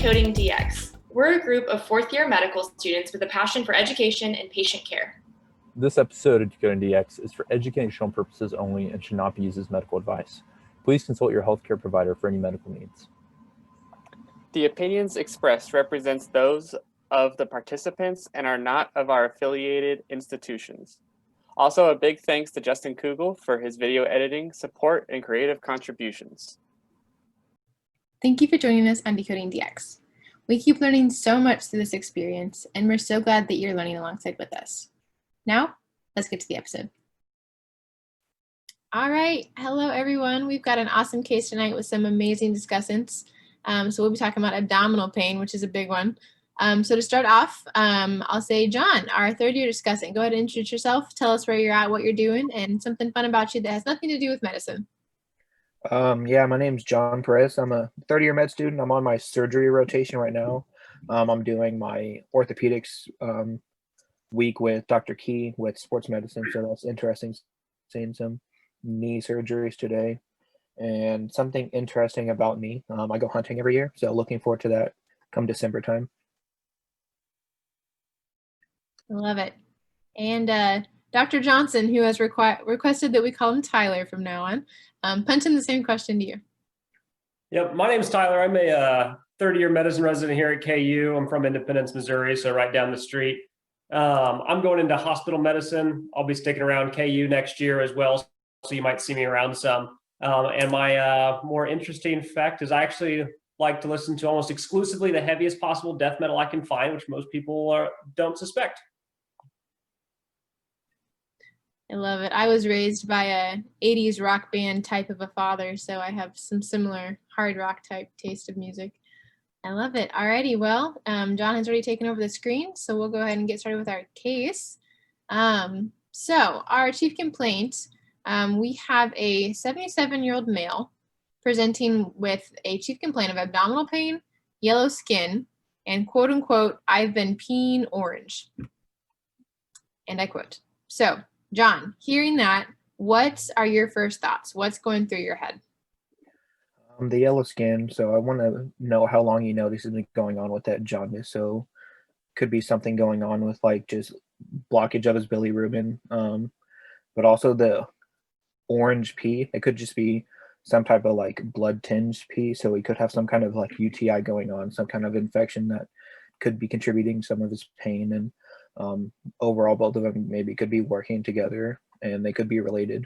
Decoding Dx. We're a group of fourth-year medical students with a passion for education and patient care. This episode of Decoding Dx is for educational purposes only and should not be used as medical advice. Please consult your healthcare provider for any medical needs. The opinions expressed represents those of the participants and are not of our affiliated institutions. Also, a big thanks to Justin Kugel for his video editing, support, and creative contributions. Thank you for joining us on Decoding DX. We keep learning so much through this experience, and we're so glad that you're learning alongside with us. Now, let's get to the episode. All right, hello everyone. We've got an awesome case tonight with some amazing discussants. So we'll be talking about abdominal pain, which is a big one. So to start off, I'll say, John, our third year discussant, go ahead and introduce yourself. Tell us where you're at, what you're doing, and something fun about you that has nothing to do with medicine. Yeah, my name's John Perez. I'm a third-year med student. I'm on my surgery rotation right now. I'm doing my orthopedics week with Dr. Key with sports medicine, so that's interesting, seeing some knee surgeries today. And something interesting about me, I go hunting every year, so looking forward to that come December time. I love it. And Dr. Johnson, who has requested that we call him Tyler from now on, punch in the same question to you. Yep, my name is Tyler. I'm a third-year medicine resident here at KU. I'm from Independence, Missouri, so right down the street. I'm going into hospital medicine. I'll be sticking around KU next year as well, so you might see me around some. And my more interesting fact is I actually like to listen to almost exclusively the heaviest possible death metal I can find, which most people don't suspect. I love it. I was raised by a 80s rock band type of a father, so I have some similar hard rock type taste of music. I love it. Alrighty, well, John has already taken over the screen, so we'll go ahead and get started with our case. So our chief complaint, we have a 77-year-old male presenting with a chief complaint of abdominal pain, yellow skin, and quote unquote, I've been peeing orange. And I quote. So, John, hearing that, what are your first thoughts? What's going through your head? The yellow skin, so I want to know how long you know this has been going on with that jaundice. So could be something going on with like just blockage of his bilirubin, but also the orange pee. It could just be some type of like blood tinged pee. So he could have some kind of like UTI going on, some kind of infection that could be contributing some of his pain. And overall, both of them maybe could be working together and they could be related.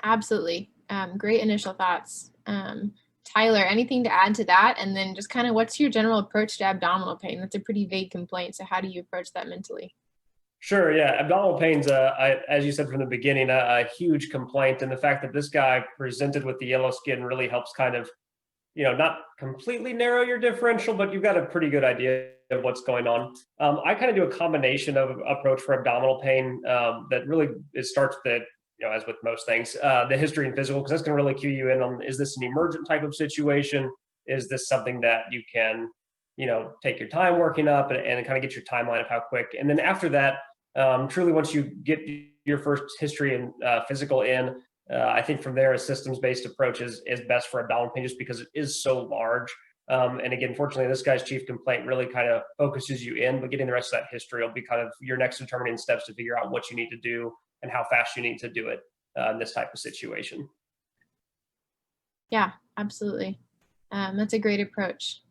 Absolutely. Great initial thoughts. Tyler, anything to add to that? And then just kind of what's your general approach to abdominal pain? That's a pretty vague complaint. So how do you approach that mentally? Sure, yeah. Abdominal pain's, as you said from the beginning, a huge complaint. And the fact that this guy presented with the yellow skin really helps kind of, not completely narrow your differential, but you've got a pretty good idea of what's going on. I kind of do a combination of approach for abdominal pain that really starts with as with most things, the history and physical, because that's going to really cue you in on, is this an emergent type of situation? Is this something that you can, take your time working up and kind of get your timeline of how quick? And then after that, truly once you get your first history and physical in, I think from there a systems-based approach is best for abdominal pain just because it is so large. And again, fortunately, this guy's chief complaint really kind of focuses you in, but getting the rest of that history will be kind of your next determining steps to figure out what you need to do and how fast you need to do it in this type of situation. Yeah, absolutely. That's a great approach.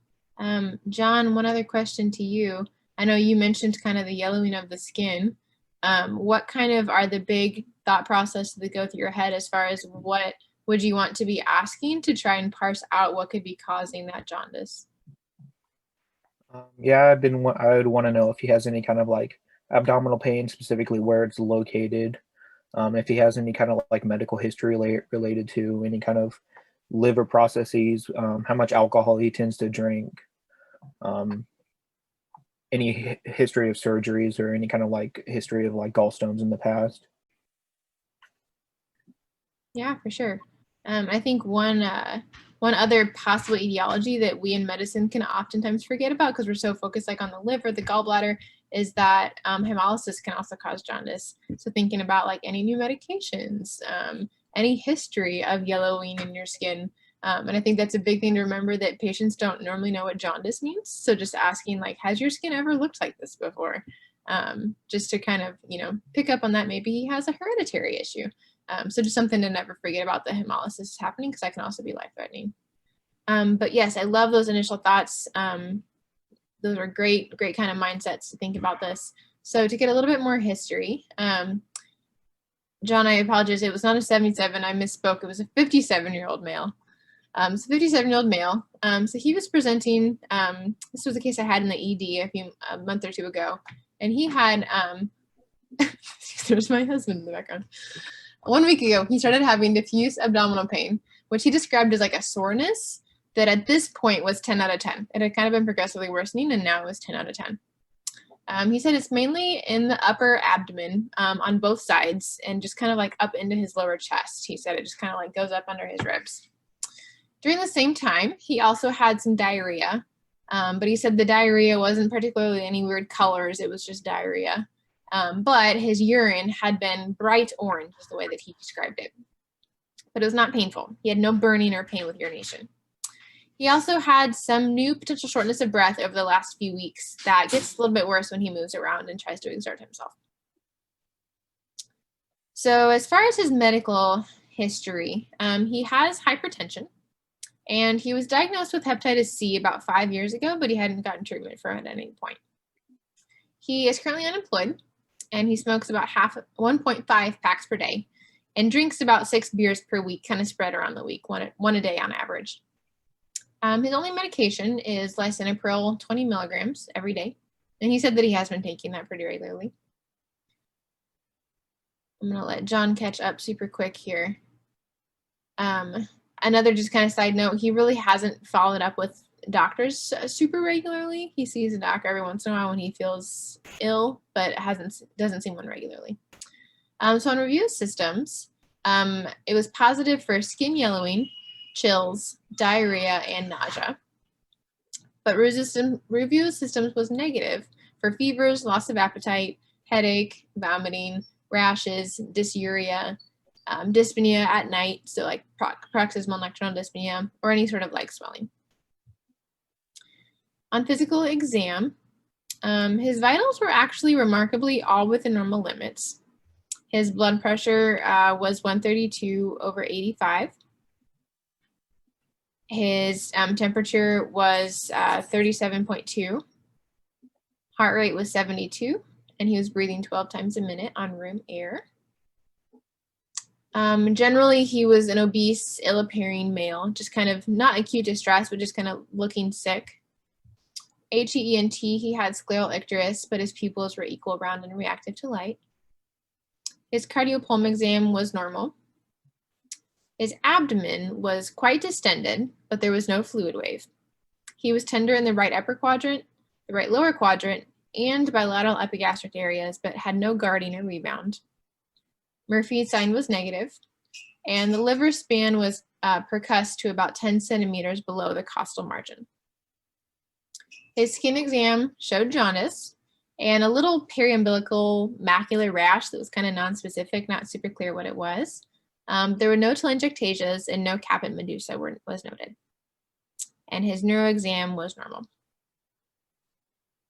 John, one other question to you. I know you mentioned kind of the yellowing of the skin. What kind of are the big thought processes that go through your head as far as what would you want to be asking to try and parse out what could be causing that jaundice? Yeah, I would want to know if he has any kind of like abdominal pain, specifically where it's located. If he has any kind of like medical history related to any kind of liver processes, how much alcohol he tends to drink, any history of surgeries or any kind of like history of like gallstones in the past. Yeah, for sure. I think one other possible etiology that we in medicine can oftentimes forget about because we're so focused like on the liver, the gallbladder, is that hemolysis can also cause jaundice. So thinking about like any new medications, any history of yellowing in your skin, And I think that's a big thing to remember, that patients don't normally know what jaundice means. So just asking, like, has your skin ever looked like this before? Just to kind of, pick up on that. Maybe he has a hereditary issue. So just something to never forget about the hemolysis is happening, because that can also be life-threatening. But yes, I love those initial thoughts. Those are great kind of mindsets to think about this. So to get a little bit more history, John, I apologize. It was not a 77. I misspoke. It was a 57-year-old male. So 57-year-old male. So he was presenting, this was a case I had in the ED a month or two ago. And he had, there's my husband in the background. 1 week ago, he started having diffuse abdominal pain, which he described as like a soreness that at this point was 10 out of 10. It had kind of been progressively worsening, and now it was 10 out of 10. He said it's mainly in the upper abdomen on both sides, and just kind of like up into his lower chest. He said it just kind of like goes up under his ribs. During the same time, he also had some diarrhea, but he said the diarrhea wasn't particularly any weird colors. It was just diarrhea. But his urine had been bright orange, is the way that he described it. But it was not painful. He had no burning or pain with urination. He also had some new potential shortness of breath over the last few weeks that gets a little bit worse when he moves around and tries to exert himself. So as far as his medical history, he has hypertension, and he was diagnosed with hepatitis C about 5 years ago, but he hadn't gotten treatment for it at any point. He is currently unemployed, and he smokes about 1.5 packs per day and drinks about 6 beers per week, kind of spread around the week, one a day on average. His only medication is lisinopril 20 milligrams every day, and he said that he has been taking that pretty regularly. I'm going to let John catch up super quick here. Another just kind of side note, he really hasn't followed up with doctors super regularly. He sees a doctor every once in a while when he feels ill, but doesn't see one regularly. So on review systems, it was positive for skin yellowing, chills, diarrhea, and nausea. But review systems was negative for fevers, loss of appetite, headache, vomiting, rashes, dysuria, dyspnea at night, so like paroxysmal nocturnal dyspnea, or any sort of leg swelling. On physical exam, his vitals were actually remarkably all within normal limits. His blood pressure was 132/85. His temperature was 37.2. Heart rate was 72, and he was breathing 12 times a minute on room air. Generally, he was an obese, ill-appearing male, just kind of not acute distress, but just kind of looking sick. HEENT, he had scleral icterus, but his pupils were equal, round, and reactive to light. His cardiopulmonary exam was normal. His abdomen was quite distended, but there was no fluid wave. He was tender in the right upper quadrant, the right lower quadrant, and bilateral epigastric areas, but had no guarding or rebound. Murphy's sign was negative, and the liver span was percussed to about 10 centimeters below the costal margin. His skin exam showed jaundice and a little periumbilical macular rash that was kind of nonspecific, not super clear what it was. There were no telangiectasias and no caput medusa was noted. And his neuro exam was normal.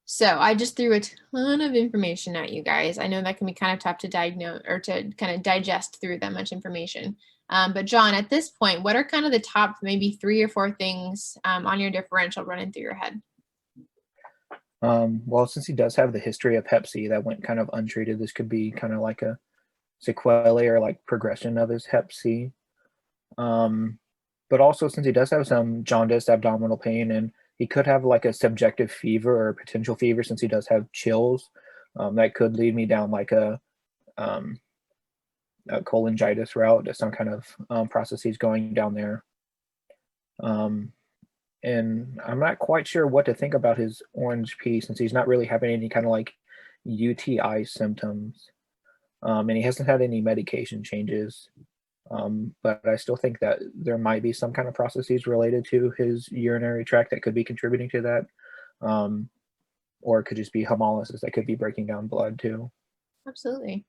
So I just threw a ton of information at you guys. I know that can be kind of tough to diagnose or to kind of digest through that much information. But John, at this point, what are kind of the top maybe 3 or 4 things on your differential running through your head? Well, since he does have the history of Hep C that went kind of untreated, this could be kind of like a sequelae or like progression of his Hep C. But also, since he does have some jaundice, abdominal pain, and he could have like a subjective fever or potential fever since he does have chills, that could lead me down like a cholangitis route, some kind of processes going down there. And I'm not quite sure what to think about his orange pee since he's not really having any kind of like UTI symptoms. And he hasn't had any medication changes. But I still think that there might be some kind of processes related to his urinary tract that could be contributing to that. Or it could just be hemolysis that could be breaking down blood too. Absolutely.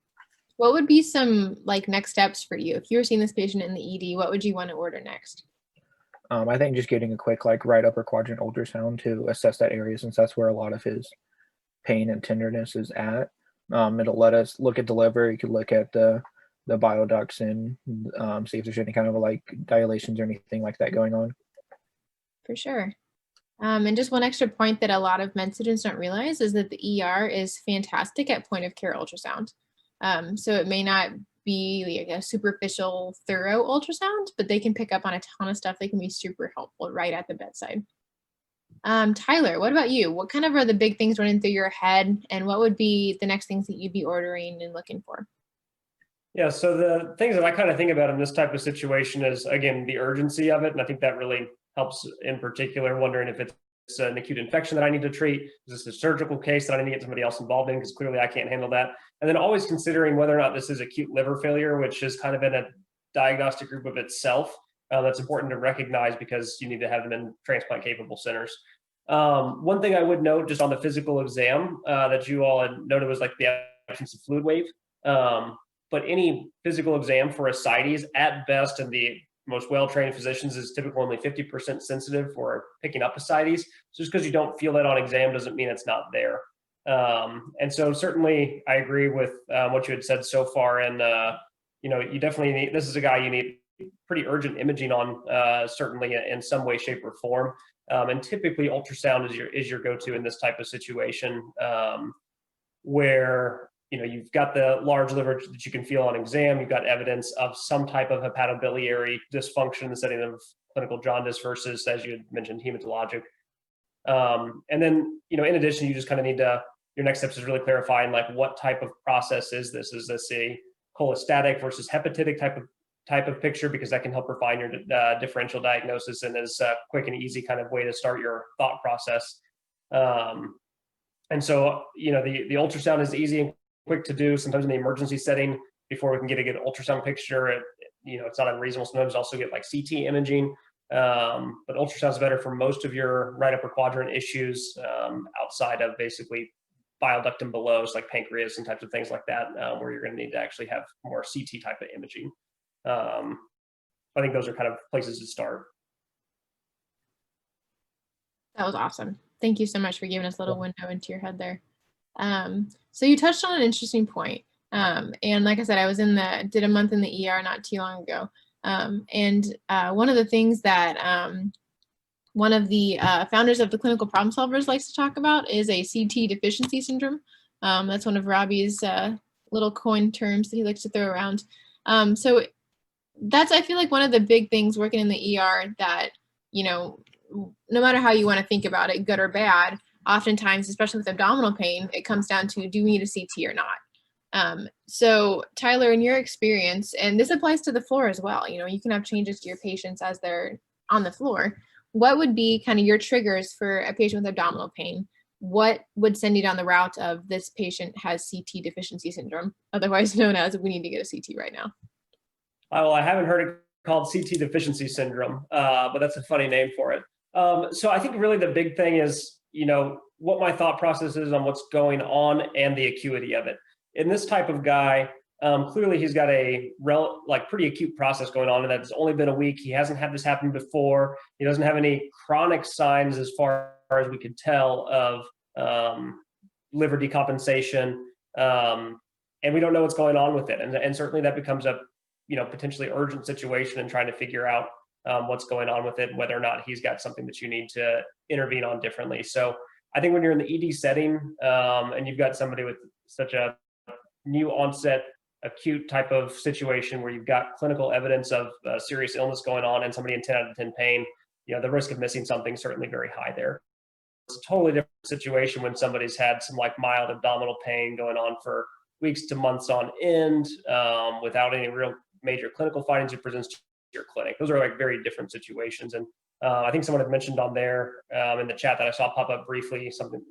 What would be some like next steps for you? If you were seeing this patient in the ED, what would you want to order next? I think just getting a quick like right upper quadrant ultrasound to assess that area, since that's where a lot of his pain and tenderness is at. It'll let us look at the liver. You could look at the bile ducts and see if there's any kind of like dilations or anything like that going on. For sure. And just one extra point that a lot of med students don't realize is that the ER is fantastic at point of care ultrasound. So it may not be like a superficial, thorough ultrasound, but they can pick up on a ton of stuff that can be super helpful right at the bedside. Tyler, what about you? What kind of are the big things running through your head, and what would be the next things that you'd be ordering and looking for? Yeah, so the things that I kind of think about in this type of situation is, again, the urgency of it. And I think that really helps in particular, wondering if it's an acute infection that I need to treat. Is this a surgical case that I need to get somebody else involved in? Because clearly I can't handle that. And then always considering whether or not this is acute liver failure, which is kind of in a diagnostic group of itself. That's important to recognize because you need to have them in transplant capable centers. One thing I would note just on the physical exam that you all had noted was like the absence of fluid wave. But any physical exam for ascites at best, and the most well-trained physicians, is typically only 50% sensitive for picking up ascites. So just because you don't feel that on exam doesn't mean it's not there. And so certainly I agree with what you had said so far. And, you definitely need, this is a guy you need pretty urgent imaging on, certainly in some way, shape, or form. And typically ultrasound is your go-to in this type of situation, where you've got the large liver that you can feel on exam. You've got evidence of some type of hepatobiliary dysfunction in the setting of clinical jaundice versus, as you had mentioned, hematologic. And then, in addition, you just kind of need to, your next steps is really clarifying like what type of process is this? Is this a cholestatic versus hepatitic type of picture? Because that can help refine your differential diagnosis and is a quick and easy kind of way to start your thought process. And so, the ultrasound is easy and quick to do. Sometimes in the emergency setting, before we can get a good ultrasound picture, it's not unreasonable. Sometimes also get like CT imaging, but ultrasound is better for most of your right upper quadrant issues, outside of basically bile duct and below, so like pancreas and types of things like that, where you're going to need to actually have more CT type of imaging. I think those are kind of places to start. That was awesome. Thank you so much for giving us a little window into your head there. So you touched on an interesting point. And like I said, I did a month in the ER not too long ago. And one of the things that one of the founders of the Clinical Problem Solvers likes to talk about is a CT deficiency syndrome. That's one of Robbie's little coin terms that he likes to throw around. So that's, I feel like, one of the big things working in the ER that, no matter how you want to think about it, good or bad, oftentimes, especially with abdominal pain, it comes down to, do we need a CT or not? So Tyler, in your experience, and this applies to the floor as well, you can have changes to your patients as they're on the floor. What would be kind of your triggers for a patient with abdominal pain? What would send you down the route of this patient has CT deficiency syndrome, otherwise known as we need to get a CT right now? Well, I haven't heard it called CT deficiency syndrome, but that's a funny name for it. So I think really the big thing is, what my thought process is on what's going on and the acuity of it. In this type of guy, clearly he's got a pretty acute process going on, and that's only been a week. He hasn't had this happen before. He doesn't have any chronic signs as far as we could tell of liver decompensation, and we don't know what's going on with it. And certainly that becomes a potentially urgent situation and trying to figure out what's going on with it, and whether or not he's got something that you need to intervene on differently. So I think when you're in the ED setting, and you've got somebody with such a new onset acute type of situation where you've got clinical evidence of serious illness going on and somebody in 10 out of 10 pain, the risk of missing something is certainly very high there. It's a totally different situation when somebody's had some like mild abdominal pain going on for weeks to months on end, without any real major clinical findings, who presents to your clinic. Those are like very different situations. And I think someone had mentioned on there in the chat that I saw pop up briefly, something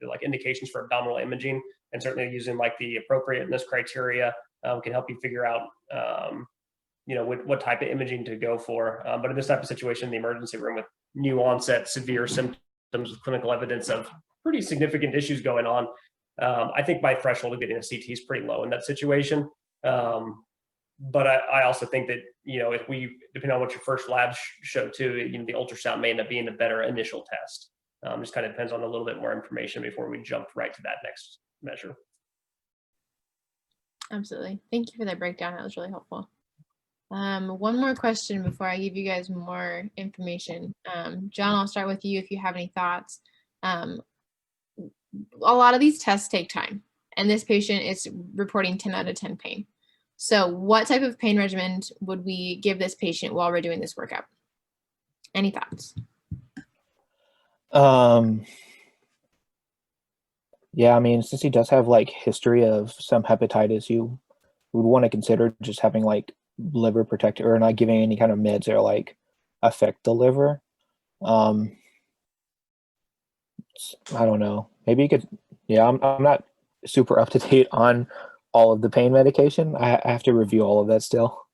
like indications for abdominal imaging, and certainly using like the appropriateness criteria can help you figure out what type of imaging to go for. But in this type of situation, in the emergency room with new onset severe symptoms with clinical evidence of pretty significant issues going on, I think my threshold of getting a CT is pretty low in that situation. But I also think that, if we, depending on what your first labs show too, the ultrasound may end up being a better initial test. Just kind of depends on a little bit more information before we jump right to that next measure. Absolutely. Thank you for that breakdown. That was really helpful. One more question before I give you guys more information. John, I'll start with you if you have any thoughts. A lot of these tests take time, and this patient is reporting 10 out of 10 pain. So what type of pain regimen would we give this patient while we're doing this workup? Any thoughts? Yeah, I mean, since he does have like history of some hepatitis, you would want to consider just having like liver protector or not giving any kind of meds that like affect the liver. I don't know. Maybe you could. Yeah, I'm not super up to date on all of the pain medication. I have to review all of that still.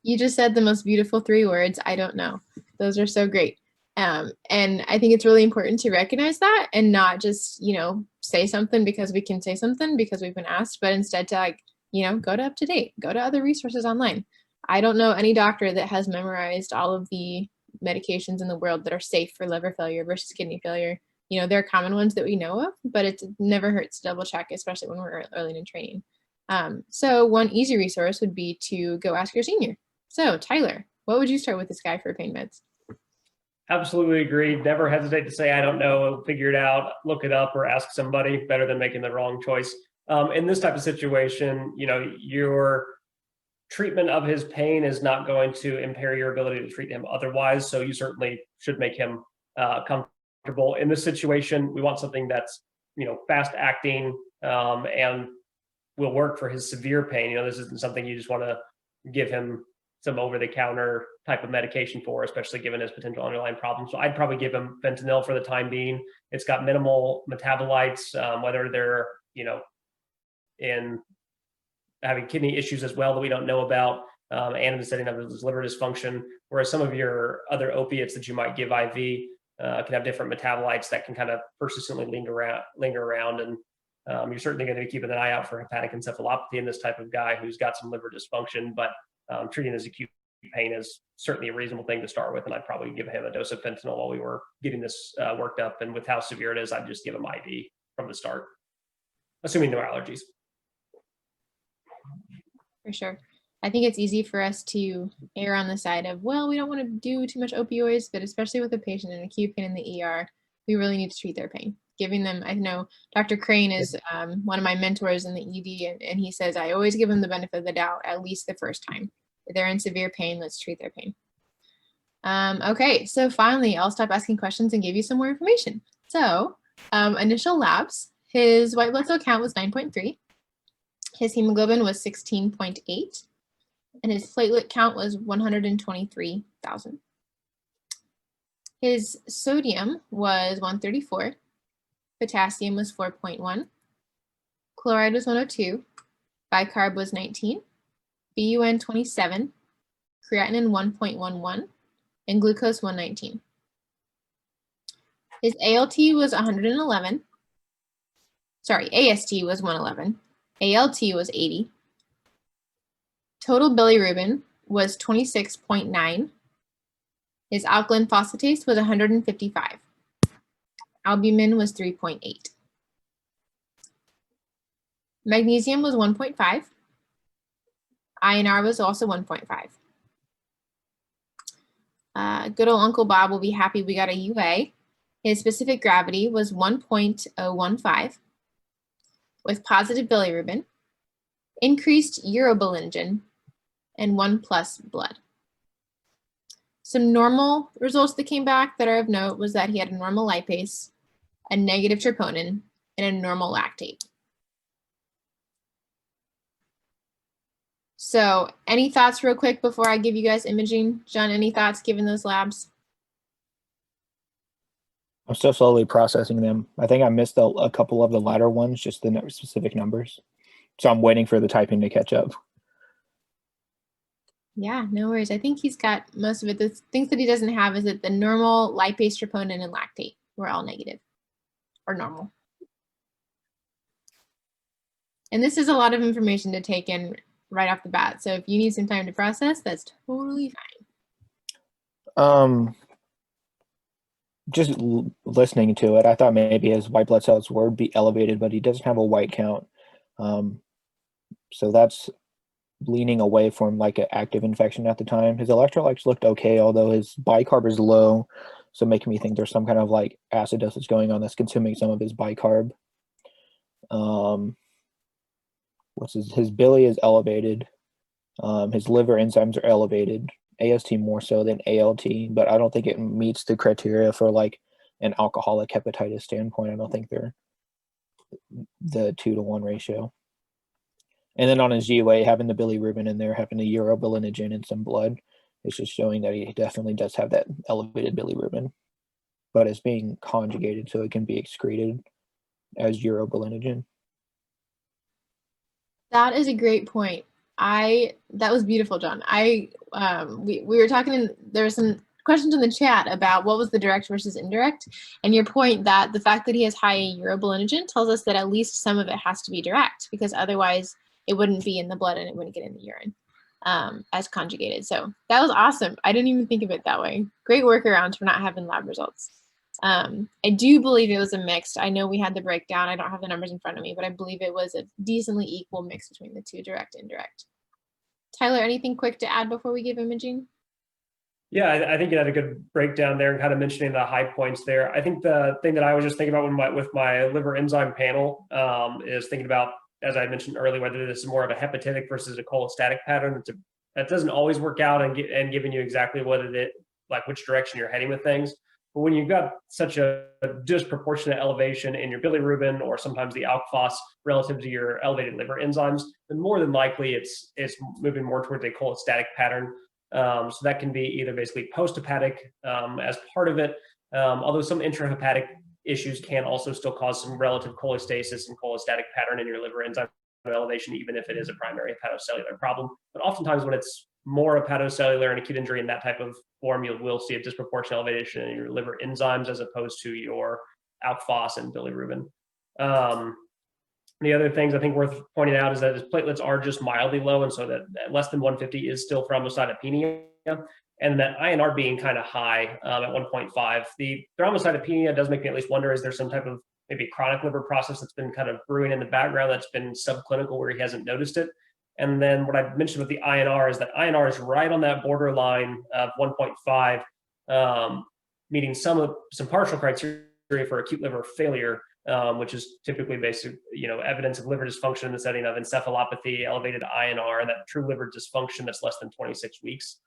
You just said the most beautiful 3 words. I don't know. Those are so great. And I think it's really important to recognize that and not just, say something because we can say something because we've been asked, but instead to go to up to date, go to other resources online. I don't know any doctor that has memorized all of the medications in the world that are safe for liver failure versus kidney failure. There are common ones that we know of, but it never hurts to double check, especially when we're early in training. So one easy resource would be to go ask your senior. So Tyler, what would you start with this guy for pain meds? Absolutely agreed. Never hesitate to say, I don't know, figure it out, look it up, or ask somebody. Better than making the wrong choice. In this type of situation, your treatment of his pain is not going to impair your ability to treat him otherwise. So you certainly should make him comfortable. In this situation, we want something that's, fast acting and will work for his severe pain. This isn't something you just want to give him some over-the-counter type of medication for, especially given his potential underlying problems. So I'd probably give him fentanyl for the time being. It's got minimal metabolites, whether they're, in having kidney issues as well that we don't know about, and in the setting of his liver dysfunction, whereas some of your other opiates that you might give IV can have different metabolites that can kind of persistently linger around. And you're certainly going to be keeping an eye out for hepatic encephalopathy in this type of guy who's got some liver dysfunction, but treating his acute pain is certainly a reasonable thing to start with. And I'd probably give him a dose of fentanyl while we were getting this worked up. And with how severe it is, I'd just give him IV from the start, assuming no allergies. For sure. I think it's easy for us to err on the side of, well, we don't want to do too much opioids, but especially with a patient in acute pain in the ER, we really need to treat their pain. Giving them, I know Dr. Crane is one of my mentors in the ED, and he says, I always give them the benefit of the doubt, at least the first time. If they're in severe pain, let's treat their pain. Okay, so finally, I'll stop asking questions and give you some more information. So initial labs, his white blood cell count was 9.3. His hemoglobin was 16.8, and his platelet count was 123,000. His sodium was 134, potassium was 4.1, chloride was 102, bicarb was 19, BUN 27, creatinine 1.11, and glucose 119. His ALT was 111. Sorry, AST was 111. ALT was 80. Total bilirubin was 26.9. His alkaline phosphatase was 155. Albumin was 3.8. Magnesium was 1.5. INR was also 1.5. Good old Uncle Bob will be happy we got a UA. His specific gravity was 1.015 with positive bilirubin, increased urobilinogen, and 1+ blood. Some normal results that came back that are of note was that he had a normal lipase, a negative troponin, and a normal lactate. So any thoughts real quick before I give you guys imaging? John, any thoughts given those labs? I'm still slowly processing them. I think I missed a couple of the latter ones, just the specific numbers. So I'm waiting for the typing to catch up. Yeah, no worries. I think he's got most of it. The things that he doesn't have is that the normal lipase, troponin, and lactate were all negative or normal. And this is a lot of information to take in. right off the bat. So if you need some time to process, that's totally fine. Just listening to it, I thought maybe his white blood cells would be elevated, but he doesn't have a white count. So that's leaning away from like an active infection at the time. His electrolytes looked okay, although his bicarb is low, so making me think there's some kind of like acidosis going on that's consuming some of his bicarb. His billy is elevated. His liver enzymes are elevated. AST more so than ALT, but I don't think it meets the criteria for like an alcoholic hepatitis standpoint. I don't think they're the 2-to-1 ratio. And then on his GUA, having the bilirubin in there, having the urobilinogen in some blood, it's just showing that he definitely does have that elevated bilirubin, but it's being conjugated so it can be excreted as urobilinogen. That is a great point. That was beautiful, John. We were talking, there were some questions in the chat about what was the direct versus indirect, and your point that the fact that he has high urobilinogen tells us that at least some of it has to be direct, because otherwise it wouldn't be in the blood and it wouldn't get in the urine as conjugated. So that was awesome. I didn't even think of it that way. Great workarounds for not having lab results. I do believe it was a mixed. I know we had the breakdown. I don't have the numbers in front of me, but I believe it was a decently equal mix between the two, direct and indirect. Tyler, anything quick to add before we give imaging? Yeah, I think you had a good breakdown there and kind of mentioning the high points there. I think the thing that I was just thinking about with my liver enzyme panel is thinking about, as I mentioned earlier, whether this is more of a hepatic versus a cholestatic pattern. That doesn't always work out and giving you exactly what it is, like which direction you're heading with things. But when you've got such a disproportionate elevation in your bilirubin or sometimes the alk phos relative to your elevated liver enzymes, then more than likely it's moving more towards a cholestatic pattern. So that can be either basically post-hepatic as part of it, although some intrahepatic issues can also still cause some relative cholestasis and cholestatic pattern in your liver enzyme elevation, even if it is a primary hepatocellular problem. But oftentimes when it's more hepatocellular and acute injury in that type of form, you will see a disproportionate elevation in your liver enzymes as opposed to your alk phos and bilirubin. The other things I think worth pointing out is that his platelets are just mildly low, and so that less than 150 is still thrombocytopenia, and that INR being kind of high at 1.5. The thrombocytopenia does make me at least wonder, is there some type of maybe chronic liver process that's been kind of brewing in the background that's been subclinical where he hasn't noticed it? And then what I mentioned with the INR is that INR is right on that borderline of 1.5, meeting some partial criteria for acute liver failure, which is typically basic, evidence of liver dysfunction in the setting of encephalopathy, elevated INR, and that true liver dysfunction that's less than 26 weeks,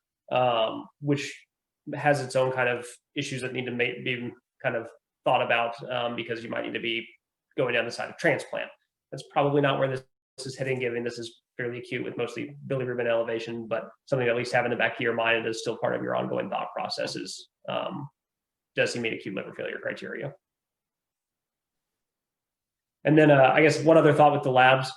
which has its own kind of issues that need to be kind of thought about because you might need to be going down the side of transplant. That's probably not where this is heading, given this is fairly acute with mostly bilirubin elevation, but something to at least have in the back of your mind is still part of your ongoing thought processes. Does he meet acute liver failure criteria? And then I guess one other thought with the labs,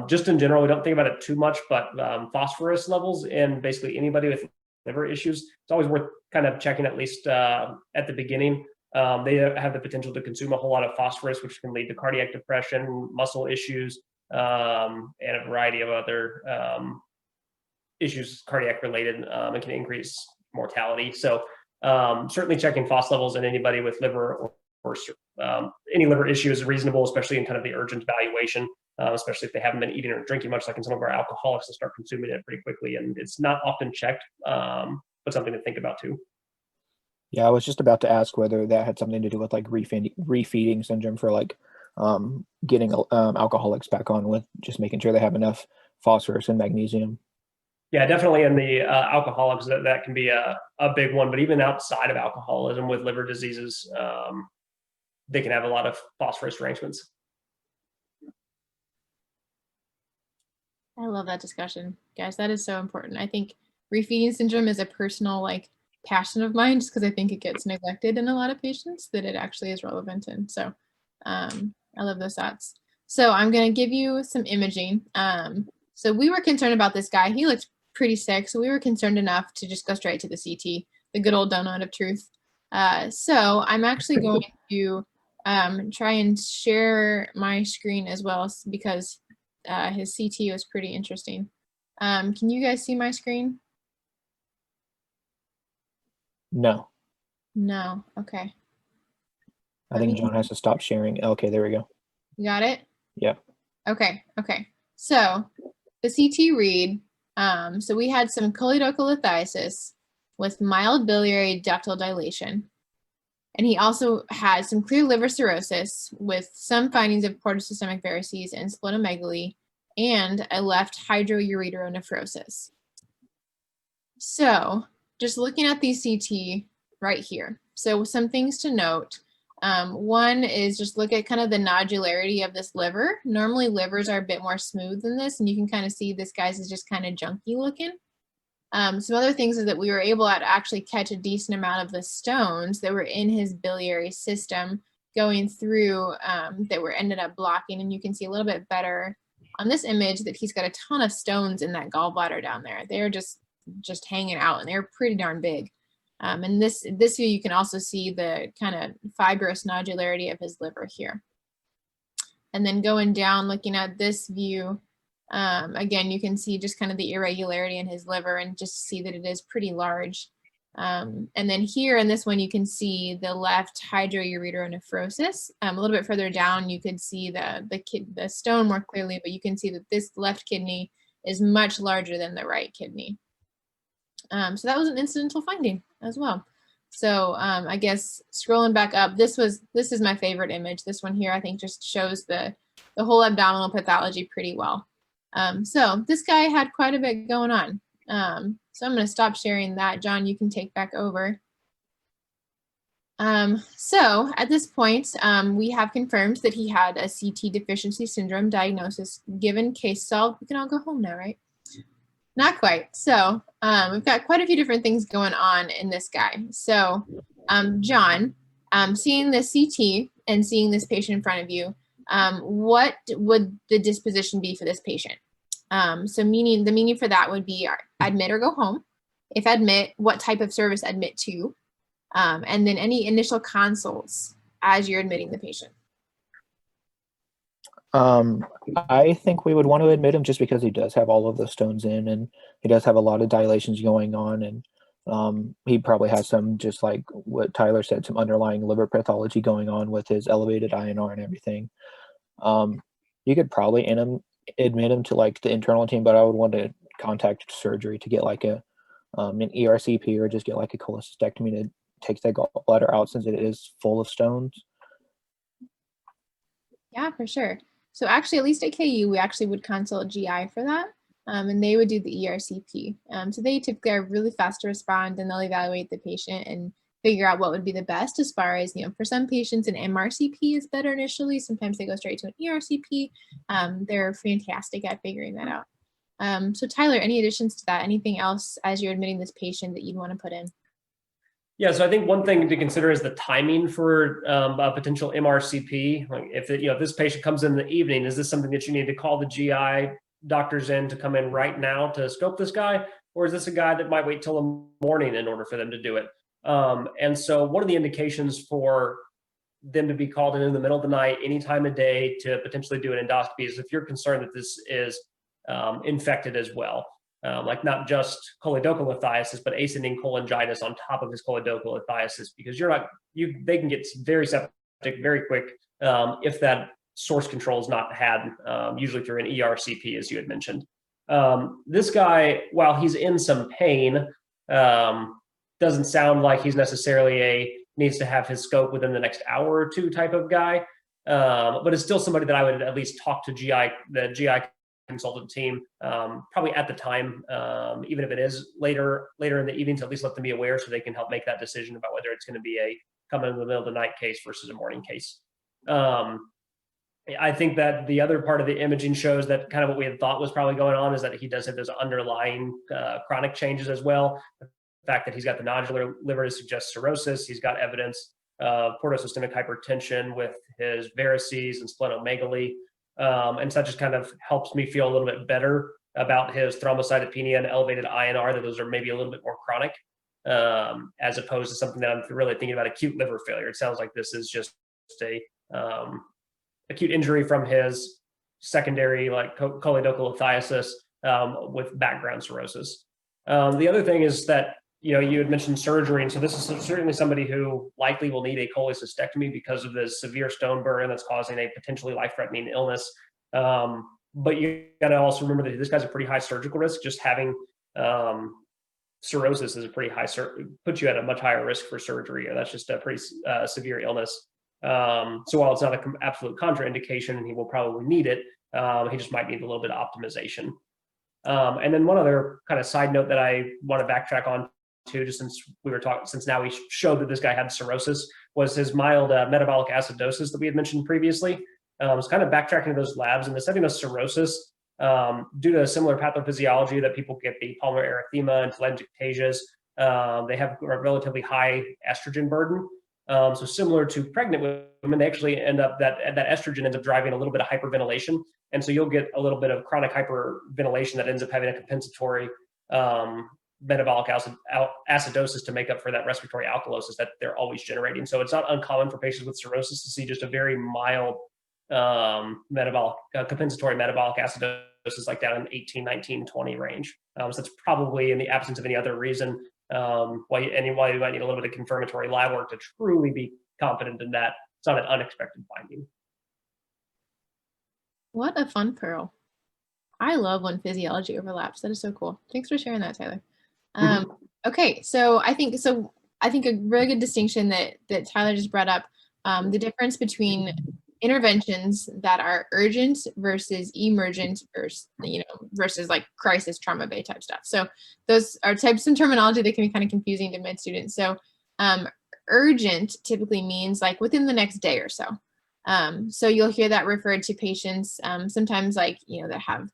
just in general, we don't think about it too much, but phosphorus levels in basically anybody with liver issues, it's always worth kind of checking at least at the beginning. They have the potential to consume a whole lot of phosphorus, which can lead to cardiac depression, muscle issues, and a variety of other issues cardiac related, and can increase mortality. So certainly checking phos levels in anybody with liver or any liver issue is reasonable, especially in kind of the urgent evaluation, especially if they haven't been eating or drinking much, like in some of our alcoholics, they'll start consuming it pretty quickly, and it's not often checked, but something to think about too. Yeah, I was just about to ask whether that had something to do with like refeeding syndrome for like getting alcoholics back on with just making sure they have enough phosphorus and magnesium. Yeah, definitely in the alcoholics, that can be a big one, but even outside of alcoholism with liver diseases, they can have a lot of phosphorus derangements. I love that discussion, guys. That is so important. I think refeeding syndrome is a personal passion of mine, just because I think it gets neglected in a lot of patients that it actually is relevant in. So I love those thoughts. So I'm going to give you some imaging. So we were concerned about this guy. He looked pretty sick, so we were concerned enough to just go straight to the CT, the good old donut of truth. So I'm actually going to try and share my screen as well, because his CT was pretty interesting. Can you guys see my screen? No, No. Okay. I think John has to stop sharing. Okay, there we go. You got it? Yeah. Okay. Okay. So the CT read, so we had some choledocholithiasis with mild biliary ductal dilation. And he also had some clear liver cirrhosis with some findings of portosystemic varices and splenomegaly and a left hydroureteronephrosis. So just looking at the CT right here. So some things to note. One is just look at kind of the nodularity of this liver. Normally livers are a bit more smooth than this, and you can kind of see this guy's is just kind of junky looking. Some other things is that we were able to actually catch a decent amount of the stones that were in his biliary system going through that were ended up blocking, and you can see a little bit better on this image that he's got a ton of stones in that gallbladder down there. They're just hanging out, and they're pretty darn big. And this view, you can also see the kind of fibrous nodularity of his liver here. And then going down, looking at this view, again, you can see just kind of the irregularity in his liver and just see that it is pretty large. And then here in this one, you can see the left hydroureteronephrosis. A little bit further down, you could see the stone more clearly, but you can see that this left kidney is much larger than the right kidney. So that was an incidental finding as well. So I guess scrolling back up, this is my favorite image. This one here, I think, just shows the whole abdominal pathology pretty well. So this guy had quite a bit going on. So I'm going to stop sharing that. John, you can take back over. So at this point, we have confirmed that he had a CT deficiency syndrome diagnosis. Given case solved, we can all go home now, right? Not quite. So we've got quite a few different things going on in this guy. So John, seeing the CT and seeing this patient in front of you, what would the disposition be for this patient? So the meaning for that would be admit or go home. If admit, what type of service admit to? And then any initial consults as you're admitting the patient. I think we would want to admit him just because he does have all of those stones in, and he does have a lot of dilations going on, and he probably has some, just like what Tyler said, some underlying liver pathology going on with his elevated INR and everything. You could probably admit him to like the internal team, but I would want to contact surgery to get like an ERCP or just get like a cholecystectomy to take that gallbladder out since it is full of stones. Yeah, for sure. So actually, at least at KU, we actually would consult GI for that, and they would do the ERCP. So they typically are really fast to respond, and they'll evaluate the patient and figure out what would be the best as far as, for some patients, an MRCP is better initially. Sometimes they go straight to an ERCP. They're fantastic at figuring that out. So Tyler, any additions to that? Anything else as you're admitting this patient that you'd want to put in? Yeah, so I think one thing to consider is the timing for a potential MRCP. Like if this patient comes in the evening, is this something that you need to call the GI doctors in to come in right now to scope this guy, or is this a guy that might wait till the morning in order for them to do it? And so one of the indications for them to be called in the middle of the night, any time of day, to potentially do an endoscopy is if you're concerned that this is infected as well. Like not just choledocholithiasis, but ascending cholangitis on top of his choledocholithiasis, because they can get very septic very quick if that source control is not had, usually through an ERCP, as you had mentioned. This guy, while he's in some pain, doesn't sound like he's necessarily needs to have his scope within the next hour or two type of guy, but it's still somebody that I would at least talk to the GI consultant team, probably at the time, even if it is later in the evening, to at least let them be aware so they can help make that decision about whether it's going to be a come in the middle of the night case versus a morning case. I think that the other part of the imaging shows that kind of what we had thought was probably going on is that he does have those underlying chronic changes as well. The fact that he's got the nodular liver to suggest cirrhosis, he's got evidence of portosystemic hypertension with his varices and splenomegaly. And so that just kind of helps me feel a little bit better about his thrombocytopenia and elevated INR, that those are maybe a little bit more chronic, as opposed to something that I'm really thinking about acute liver failure. It sounds like this is just a acute injury from his secondary, like choledocholithiasis, with background cirrhosis. The other thing is that, you had mentioned surgery. And so this is certainly somebody who likely will need a cholecystectomy because of the severe stone burden that's causing a potentially life-threatening illness. But you got to also remember that this guy's a pretty high surgical risk. Just having cirrhosis is a pretty high, puts you at a much higher risk for surgery. That's just a pretty severe illness. So while it's not an absolute contraindication, and he will probably need it, he just might need a little bit of optimization. And then one other kind of side note that I want to backtrack on to, just since we were talking, since now we showed that this guy had cirrhosis, was his mild metabolic acidosis that we had mentioned previously. It's kind of backtracking to those labs in the setting of cirrhosis, due to a similar pathophysiology that people get the pulmonary erythema and telangiectasias. They have a relatively high estrogen burden. So similar to pregnant women, they actually end up, that estrogen ends up driving a little bit of hyperventilation. And so you'll get a little bit of chronic hyperventilation that ends up having a compensatory metabolic acidosis to make up for that respiratory alkalosis that they're always generating. So it's not uncommon for patients with cirrhosis to see just a very mild compensatory metabolic acidosis, like down in 18, 19, 20 range. So that's probably, in the absence of any other reason, why you might need a little bit of confirmatory lab work to truly be confident in that. It's not an unexpected finding. What a fun pearl. I love when physiology overlaps. That is so cool. Thanks for sharing that, Tyler. Okay, so I think a really good distinction that Tyler just brought up, the difference between interventions that are urgent versus emergent versus like crisis trauma bay type stuff. So those are types of terminology that can be kind of confusing to med students. So urgent typically means like within the next day or so. So you'll hear that referred to patients sometimes like, that have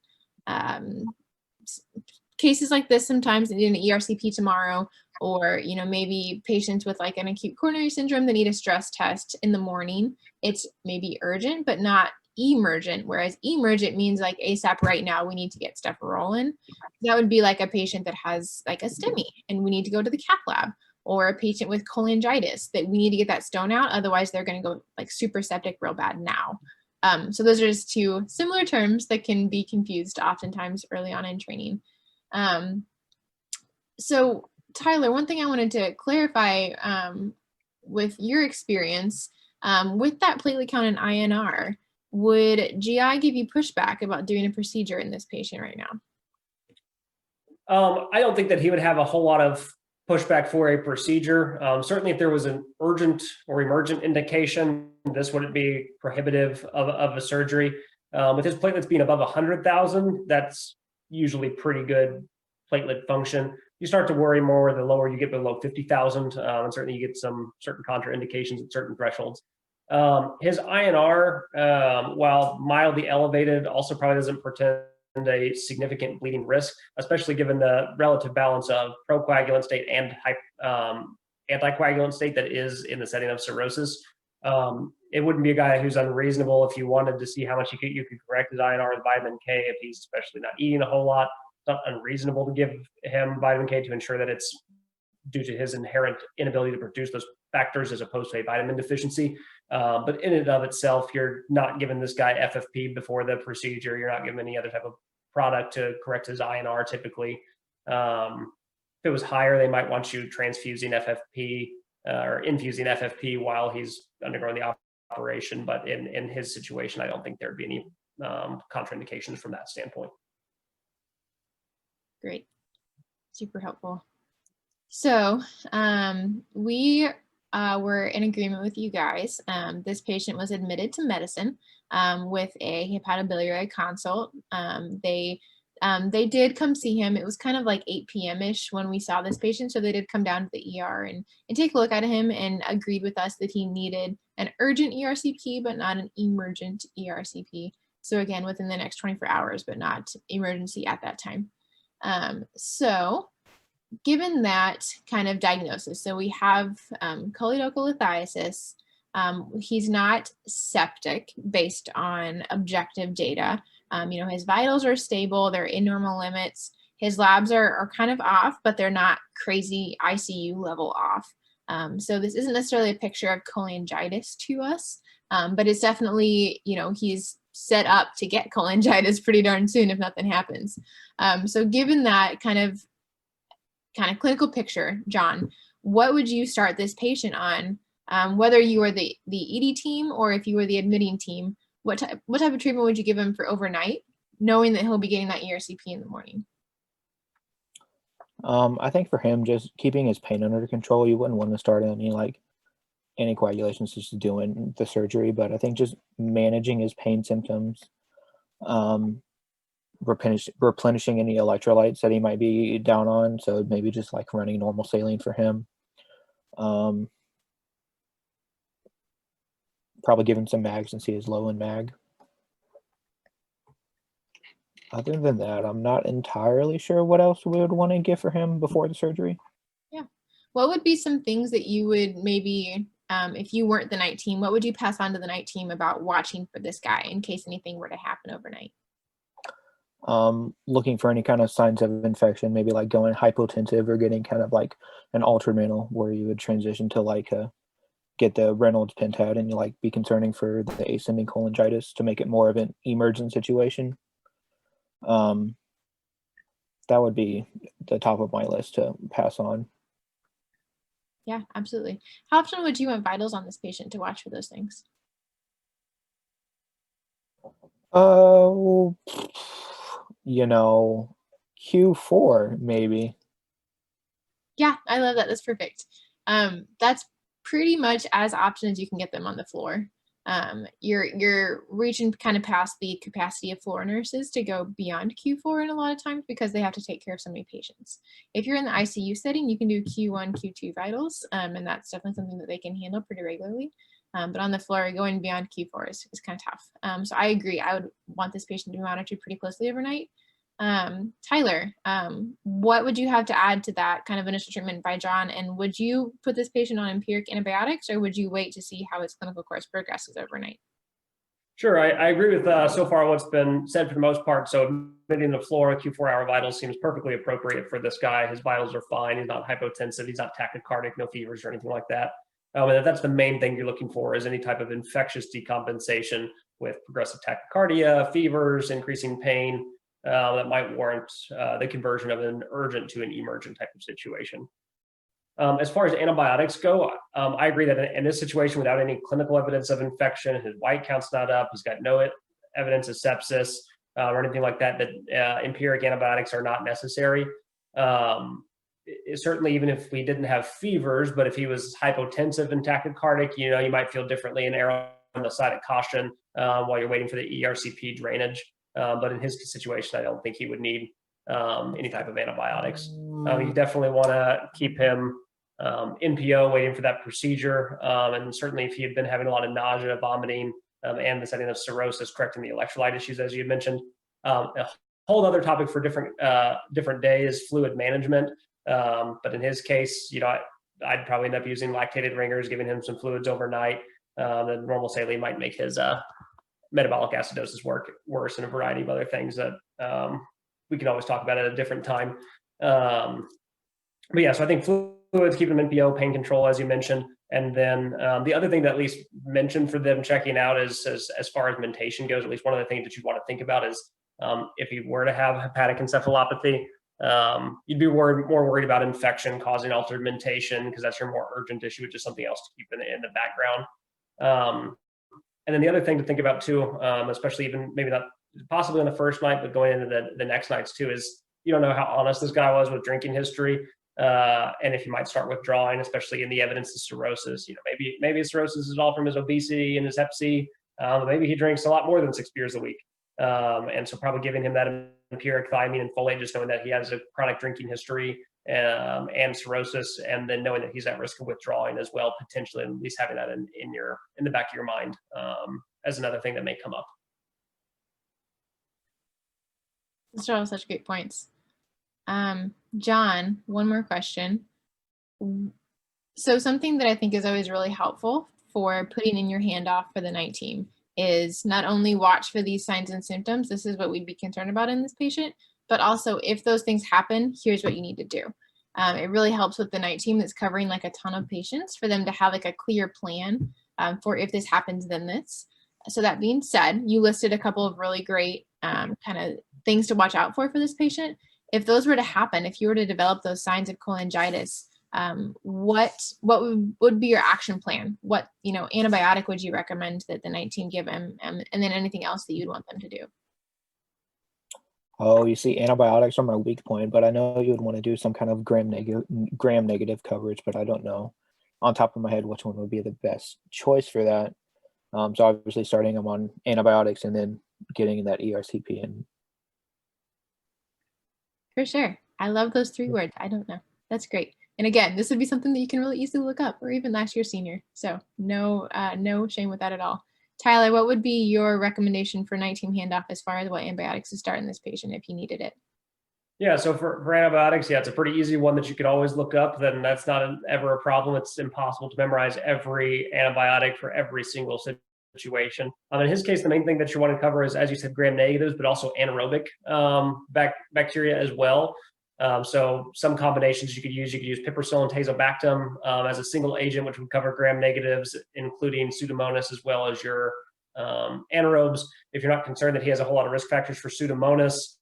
cases like this sometimes in an ERCP tomorrow, or, maybe patients with like an acute coronary syndrome that need a stress test in the morning. It's maybe urgent, but not emergent. Whereas emergent means like ASAP right now, we need to get stuff rolling. That would be like a patient that has like a STEMI and we need to go to the cath lab, or a patient with cholangitis that we need to get that stone out. Otherwise they're going to go like super septic real bad now. So those are just two similar terms that can be confused oftentimes early on in training. So Tyler, one thing I wanted to clarify with your experience with that platelet count in INR, would GI give you pushback about doing a procedure in this patient right now? I don't think that he would have a whole lot of pushback for a procedure. Certainly if there was an urgent or emergent indication, this wouldn't be prohibitive of a surgery. With his platelets being above 100,000, that's usually pretty good platelet function. You start to worry more the lower you get below 50,000, and certainly you get some certain contraindications at certain thresholds. His INR, while mildly elevated, also probably doesn't portend a significant bleeding risk, especially given the relative balance of procoagulant state and anticoagulant state that is in the setting of cirrhosis. It wouldn't be a guy who's unreasonable if you wanted to see how much you could correct his INR with vitamin K if he's especially not eating a whole lot. It's not unreasonable to give him vitamin K to ensure that it's due to his inherent inability to produce those factors as opposed to a vitamin deficiency. But in and of itself, you're not giving this guy FFP before the procedure. You're not giving any other type of product to correct his INR typically. If it was higher, they might want you transfusing FFP or infusing FFP while he's undergoing the operation. But in his situation, I don't think there'd be any contraindications from that standpoint. Great. Super helpful. So we were in agreement with you guys. This patient was admitted to medicine with a hepatobiliary consult. They did come see him. It was kind of like 8 p.m.-ish when we saw this patient. So they did come down to the ER and take a look at him and agreed with us that he needed an urgent ERCP, but not an emergent ERCP. So again, within the next 24 hours, but not emergency at that time. So given that kind of diagnosis, so we have choledocholithiasis. He's not septic based on objective data. His vitals are stable, they're in normal limits. His labs are kind of off, but they're not crazy ICU level off. So this isn't necessarily a picture of cholangitis to us, but it's definitely, he's set up to get cholangitis pretty darn soon if nothing happens. So given that kind of clinical picture, John, what would you start this patient on? Whether you are the ED team or if you were the admitting team, what type of treatment would you give him for overnight, knowing that he'll be getting that ERCP in the morning? I think for him, just keeping his pain under control. You wouldn't want to start any anticoagulations just doing the surgery, but I think just managing his pain symptoms, replenishing any electrolytes that he might be down on. So maybe just like running normal saline for him. Probably give him some mag since he is low in mag. Other than that, I'm not entirely sure what else we would want to give for him before the surgery. Yeah. What would be some things that you would maybe, if you weren't the night team, what would you pass on to the night team about watching for this guy in case anything were to happen overnight? Looking for any kind of signs of infection, maybe like going hypotensive or getting kind of like an ultrarenal where you would transition to like get the Reynolds pintad and you like be concerning for the ascending cholangitis to make it more of an emergent situation. That would be the top of my list to pass on. Yeah, absolutely. How often would you want vitals on this patient to watch for those things? Q4 maybe. Yeah, I love that. That's perfect. That's pretty much as often as you can get them on the floor. You're reaching kind of past the capacity of floor nurses to go beyond Q4 in a lot of times because they have to take care of so many patients. If you're in the ICU setting, you can do Q1, Q2 vitals, and that's definitely something that they can handle pretty regularly. But on the floor, going beyond Q4 is kind of tough. So I agree. I would want this patient to be monitored pretty closely overnight. Tyler, what would you have to add to that kind of initial treatment by John? And would you put this patient on empiric antibiotics, or would you wait to see how his clinical course progresses overnight? Sure, I agree with so far what's been said for the most part. So admitting the floor Q4-hour vitals seems perfectly appropriate for this guy. His vitals are fine. He's not hypotensive. He's not tachycardic, no fevers or anything like that. And that's the main thing you're looking for is any type of infectious decompensation with progressive tachycardia, fevers, increasing pain. That might warrant the conversion of an urgent to an emergent type of situation. As far as antibiotics go, I agree that in this situation, without any clinical evidence of infection, his white count's not up, he's got no evidence of sepsis or anything like that, that empiric antibiotics are not necessary. Certainly, even if we didn't have fevers, but if he was hypotensive and tachycardic, you might feel differently and err on the side of caution while you're waiting for the ERCP drainage. But in his situation, I don't think he would need any type of antibiotics. You definitely want to keep him NPO, waiting for that procedure. And certainly if he had been having a lot of nausea, vomiting, and the setting of cirrhosis, correcting the electrolyte issues, as you mentioned. A whole other topic for different day is fluid management. But in his case, I'd probably end up using lactated ringers, giving him some fluids overnight. The normal saline might make his metabolic acidosis worse, and a variety of other things that we can always talk about at a different time. But yeah, so I think fluids, keep them NPO, pain control, as you mentioned. And then the other thing that at least mentioned for them checking out is as far as mentation goes, at least one of the things that you want to think about is if you were to have hepatic encephalopathy, you'd be more worried about infection causing altered mentation because that's your more urgent issue, which is something else to keep in the background. And then the other thing to think about too, especially even maybe not possibly on the first night, but going into the next nights too, is you don't know how honest this guy was with drinking history. And if you might start withdrawing, especially in the evidence of cirrhosis, maybe his cirrhosis is all from his obesity and his hep C. Maybe he drinks a lot more than 6 beers a week. And so probably giving him that empiric thiamine and folate, just knowing that he has a chronic drinking history and cirrhosis, and then knowing that he's at risk of withdrawing as well, potentially, and at least having that in the back of your mind as another thing that may come up. Those are all such great points. John, one more question. So something that I think is always really helpful for putting in your handoff for the night team is not only watch for these signs and symptoms, this is what we'd be concerned about in this patient, but also if those things happen, here's what you need to do. It really helps with the night team that's covering like a ton of patients for them to have like a clear plan for if this happens, then this. So that being said, you listed a couple of really great kind of things to watch out for this patient. If those were to happen, if you were to develop those signs of cholangitis, what would be your action plan? What antibiotic would you recommend that the night team give him, and then anything else that you'd want them to do? Oh, you see, antibiotics are my weak point, but I know you would want to do some kind of gram negative coverage, but I don't know on top of my head which one would be the best choice for that. So obviously starting them on antibiotics and then getting that ERCP in. For sure. I love those 3 words. I don't know. That's great. And again, this would be something that you can really easily look up, or even last year's senior. So no shame with that at all. Tyler, what would be your recommendation for night team handoff as far as what antibiotics to start in this patient if he needed it? Yeah, so for antibiotics, yeah, it's a pretty easy one that you could always look up. Then that's not ever a problem. It's impossible to memorize every antibiotic for every single situation. In his case, the main thing that you want to cover is, as you said, gram negatives, but also anaerobic bacteria as well. So some combinations you could use piperacillin tazobactam as a single agent, which would cover gram negatives, including Pseudomonas, as well as your anaerobes. If you're not concerned that he has a whole lot of risk factors for Pseudomonas,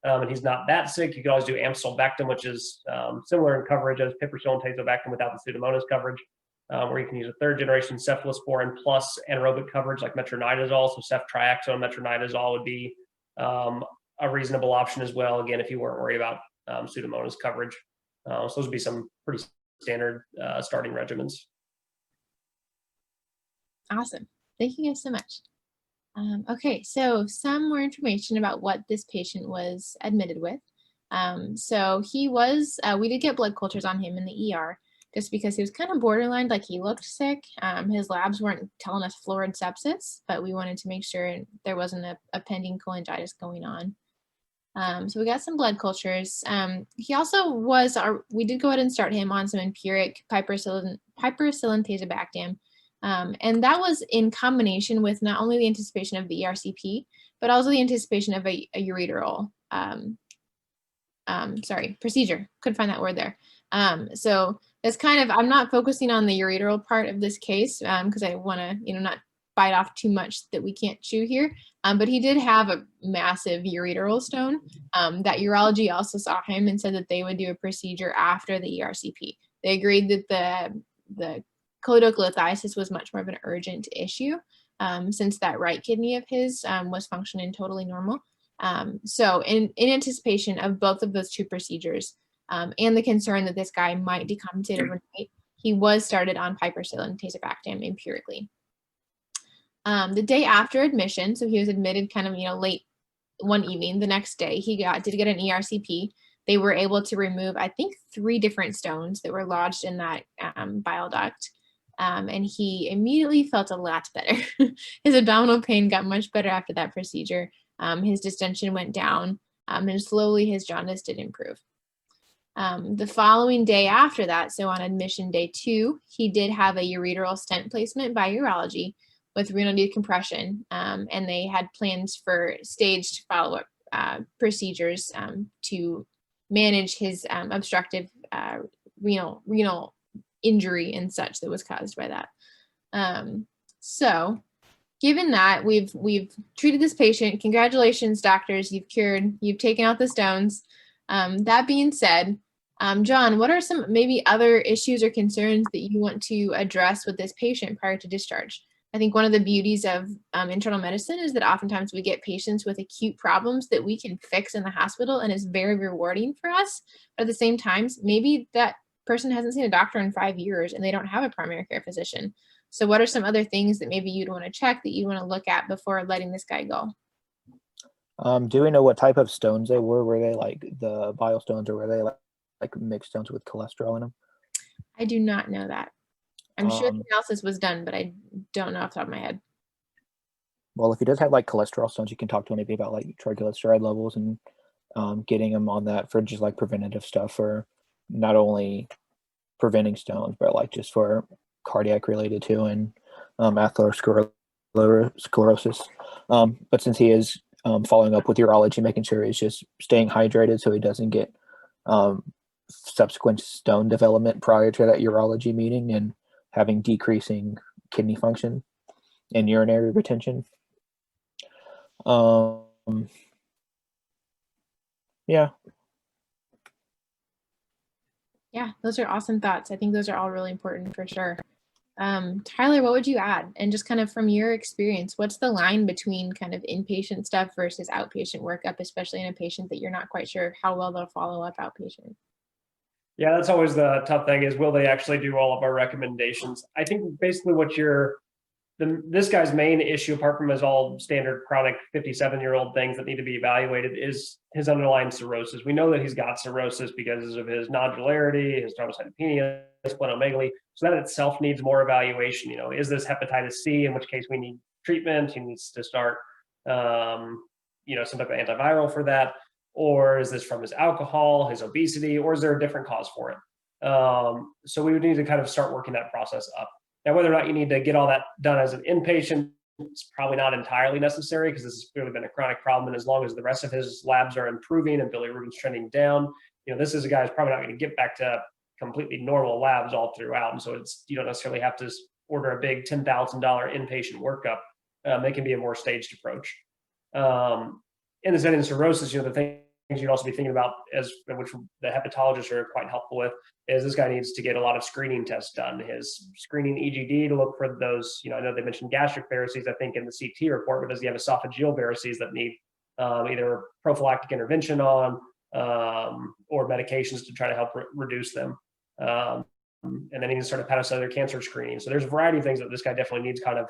and he's not that sick, you could always do amsulbactam, which is similar in coverage as piperacillin tazobactam without the Pseudomonas coverage, where you can use a 3rd generation cephalosporin plus anaerobic coverage like metronidazole. So ceftriaxone metronidazole would be a reasonable option as well, again, if you weren't worried about Pseudomonas coverage. So those would be some pretty standard starting regimens. Awesome. Thank you guys so much. Okay, so some more information about what this patient was admitted with. So he was, we did get blood cultures on him in the ER just because he was kind of borderline, like he looked sick. His labs weren't telling us florid sepsis, but we wanted to make sure there wasn't a pending cholangitis going on. So we got some blood cultures. He also was, we did go ahead and start him on some empiric piperacillin tazobactam. And that was in combination with not only the anticipation of the ERCP, but also the anticipation of a ureteral, procedure. Couldn't find that word there. So that's kind of, I'm not focusing on the ureteral part of this case because I want to, not bite off too much that we can't chew here. But he did have a massive ureteral stone. That urology also saw him and said that they would do a procedure after the ERCP. They agreed that the choledocholitis was much more of an urgent issue since that right kidney of his was functioning totally normal. So in anticipation of both of those 2 procedures and the concern that this guy might decompensate overnight, he was started on piperacillin tazobactam empirically. The day after admission, so he was admitted kind of, late one evening, the next day, he did get an ERCP. They were able to remove, I think, 3 different stones that were lodged in that bile duct. And he immediately felt a lot better. His abdominal pain got much better after that procedure. His distension went down, and slowly his jaundice did improve. The following day after that, so on admission day 2, he did have a ureteral stent placement by urology with renal decompression, and they had plans for staged follow-up procedures to manage his obstructive renal injury and such that was caused by that. So given that we've treated this patient, congratulations, doctors, you've taken out the stones. That being said, John, what are some maybe other issues or concerns that you want to address with this patient prior to discharge? I think one of the beauties of internal medicine is that oftentimes we get patients with acute problems that we can fix in the hospital, and it's very rewarding for us. But at the same time, maybe that person hasn't seen a doctor in 5 years and they don't have a primary care physician. So what are some other things that maybe you'd want to check, that you want to look at before letting this guy go? Do we know what type of stones they were? Were they like the bile stones, or were they like mixed stones with cholesterol in them? I do not know that. I'm sure the analysis was done, but I don't know off the top of my head. Well, if he does have like cholesterol stones, you can talk to him maybe about like triglyceride levels and getting him on that for just like preventative stuff, for not only preventing stones, but like just for cardiac related too, and atherosclerosis. But since he is following up with urology, making sure he's just staying hydrated so he doesn't get subsequent stone development prior to that urology meeting, and having decreasing kidney function. and urinary retention. Yeah. Yeah, those are awesome thoughts. I think those are all really important for sure. Tyler, what would you add? And just kind of from your experience, what's the line between kind of inpatient stuff versus outpatient workup, especially in a patient that you're not quite sure how well they'll follow up outpatient? Yeah, that's always the tough thing is, will they actually do all of our recommendations? I think basically what this guy's main issue, apart from his all standard chronic 57-year-old things that need to be evaluated, is his underlying cirrhosis. We know that he's got cirrhosis because of his nodularity, his thrombocytopenia, splenomegaly. So that itself needs more evaluation. You know, is this hepatitis C, in which case we need treatment? He needs to start, some type of antiviral for that. Or is this from his alcohol, his obesity, or is there a different cause for it? So we would need to kind of start working that process up. Now, whether or not you need to get all that done as an inpatient, it's probably not entirely necessary because this has clearly been a chronic problem. And as long as the rest of his labs are improving and bilirubin's trending down, this is a guy who's probably not going to get back to completely normal labs all throughout. And so you don't necessarily have to order a big $10,000 inpatient workup. They can be a more staged approach. In the setting of cirrhosis, the things you'd also be thinking about, which the hepatologists are quite helpful with, is this guy needs to get a lot of screening tests done. His screening EGD to look for those, I know they mentioned gastric varices, I think in the CT report, but does he have esophageal varices that need either prophylactic intervention on or medications to try to help reduce them? And then he needs to start hepatocellular cancer screening. So there's a variety of things that this guy definitely needs kind of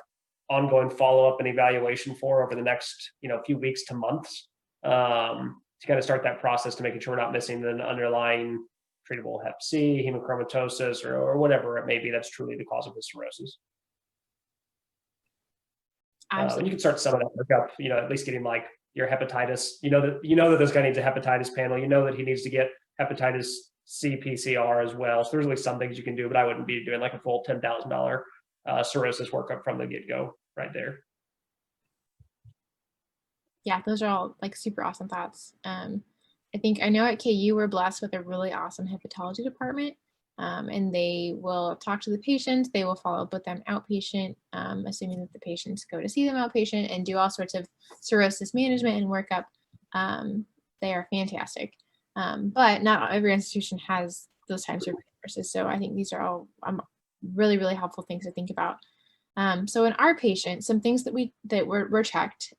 ongoing follow-up and evaluation for over the next, few weeks to months, to kind of start that process to making sure we're not missing an underlying treatable hep C, hemochromatosis, or whatever it may be that's truly the cause of his cirrhosis. And you can start some of that workup, at least getting like your hepatitis, that this guy needs a hepatitis panel, that he needs to get hepatitis C PCR as well. So there's at least some things you can do, but I wouldn't be doing like a full $10,000 cirrhosis workup from the get-go right there. Yeah, those are all like super awesome thoughts. I know at KU we're blessed with a really awesome hepatology department, and they will talk to the patients. They will follow up with them outpatient, assuming that the patients go to see them outpatient, and do all sorts of cirrhosis management and workup. They are fantastic, but not every institution has those types of resources. So I think these are all really, really helpful things to think about. So in our patient, some things that were checked,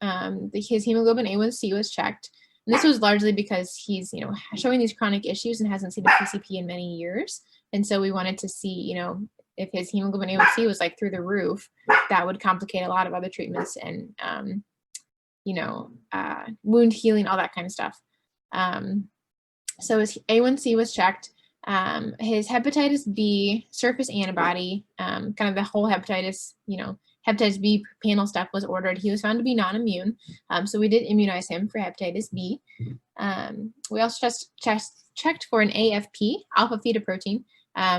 his hemoglobin A1C was checked. And this was largely because he's, showing these chronic issues and hasn't seen a PCP in many years. And so we wanted to see, if his hemoglobin A1C was like through the roof, that would complicate a lot of other treatments and, wound healing, all that kind of stuff. So his A1C was checked. His hepatitis B surface antibody, kind of the whole hepatitis B panel stuff was ordered. He was found to be non-immune. So we did immunize him for hepatitis B. We also just checked for an AFP, alpha fetoprotein,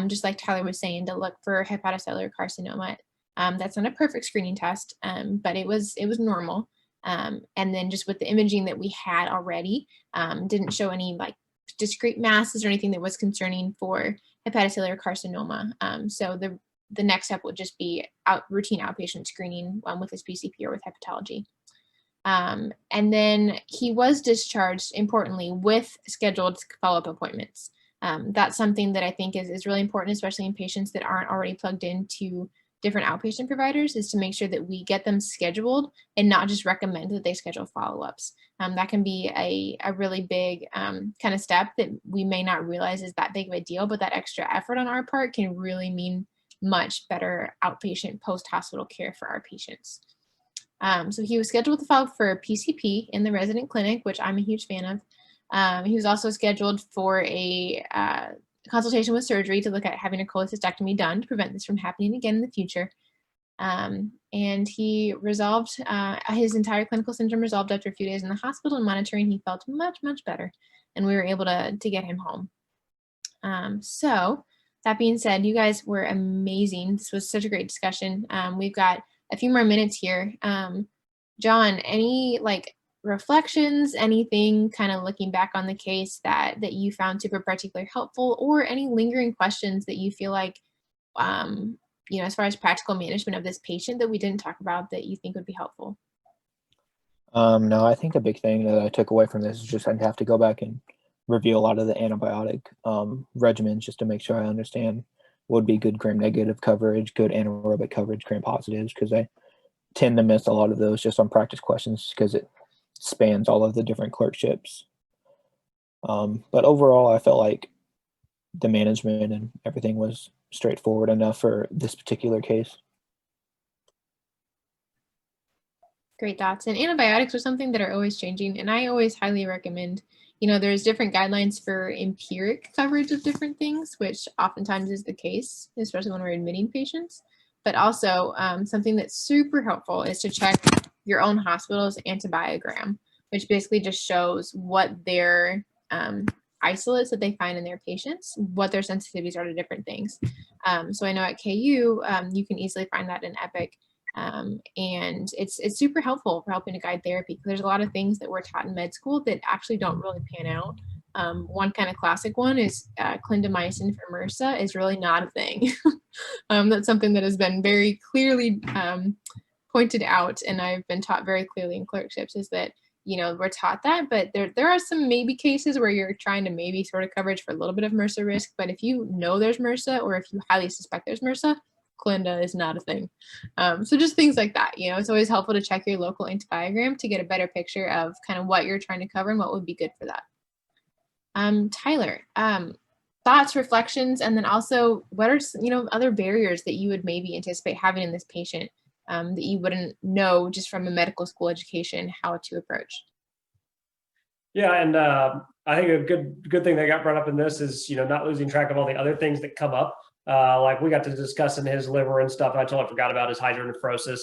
just like Tyler was saying, to look for hepatocellular carcinoma. That's not a perfect screening test, but it was normal. And then just with the imaging that we had already, didn't show any like discrete masses or anything that was concerning for hepatocellular carcinoma. So the next step would just be routine outpatient screening with his PCP or with hepatology. And then he was discharged, importantly, with scheduled follow-up appointments. That's something that I think is really important, especially in patients that aren't already plugged into different outpatient providers, is to make sure that we get them scheduled and not just recommend that they schedule follow-ups. That can be a really big kind of step that we may not realize is that big of a deal, but that extra effort on our part can really mean much better outpatient post-hospital care for our patients. So he was scheduled to follow for a PCP in the resident clinic, which I'm a huge fan of. He was also scheduled for a consultation with surgery to look at having a cholecystectomy done to prevent this from happening again in the future. And he resolved, his entire clinical syndrome resolved after a few days in the hospital and monitoring. He felt much, much better, and we were able to get him home. So that being said, you guys were amazing. This was such a great discussion. We've got a few more minutes here. John, any reflections, anything kind of looking back on the case that you found super particularly helpful, or any lingering questions that you feel like as far as practical management of this patient that we didn't talk about that you think would be helpful? No, I think a big thing that I took away from this is just I'd have to go back and review a lot of the antibiotic regimens just to make sure I understand what would be good gram-negative coverage, good anaerobic coverage, gram-positives, because I tend to miss a lot of those just on practice questions because it spans all of the different clerkships. But overall, I felt like the management and everything was straightforward enough for this particular case. Great thoughts. And antibiotics are something that are always changing, and I always highly recommend, there's different guidelines for empiric coverage of different things, which oftentimes is the case, especially when we're admitting patients. But also something that's super helpful is to check your own hospital's antibiogram, which basically just shows what their isolates that they find in their patients, what their sensitivities are to different things. So I know at KU, you can easily find that in EPIC. And it's super helpful for helping to guide therapy, because there's a lot of things that we're taught in med school that actually don't really pan out. One kind of classic one is clindamycin for MRSA is really not a thing. That's something that has been very clearly pointed out, and I've been taught very clearly in clerkships, is that we're taught that, but there are some maybe cases where you're trying to maybe sort of coverage for a little bit of MRSA risk, but if you know there's MRSA, or if you highly suspect there's MRSA, Clinda is not a thing. So just things like that, it's always helpful to check your local antibiogram to get a better picture of kind of what you're trying to cover and what would be good for that. Tyler, thoughts, reflections, and then also what are, other barriers that you would maybe anticipate having in this patient that you wouldn't know just from a medical school education how to approach? Yeah, and I think a good thing that got brought up in this is, not losing track of all the other things that come up. Like we got to discussing his liver and stuff, and I totally forgot about his hydronephrosis.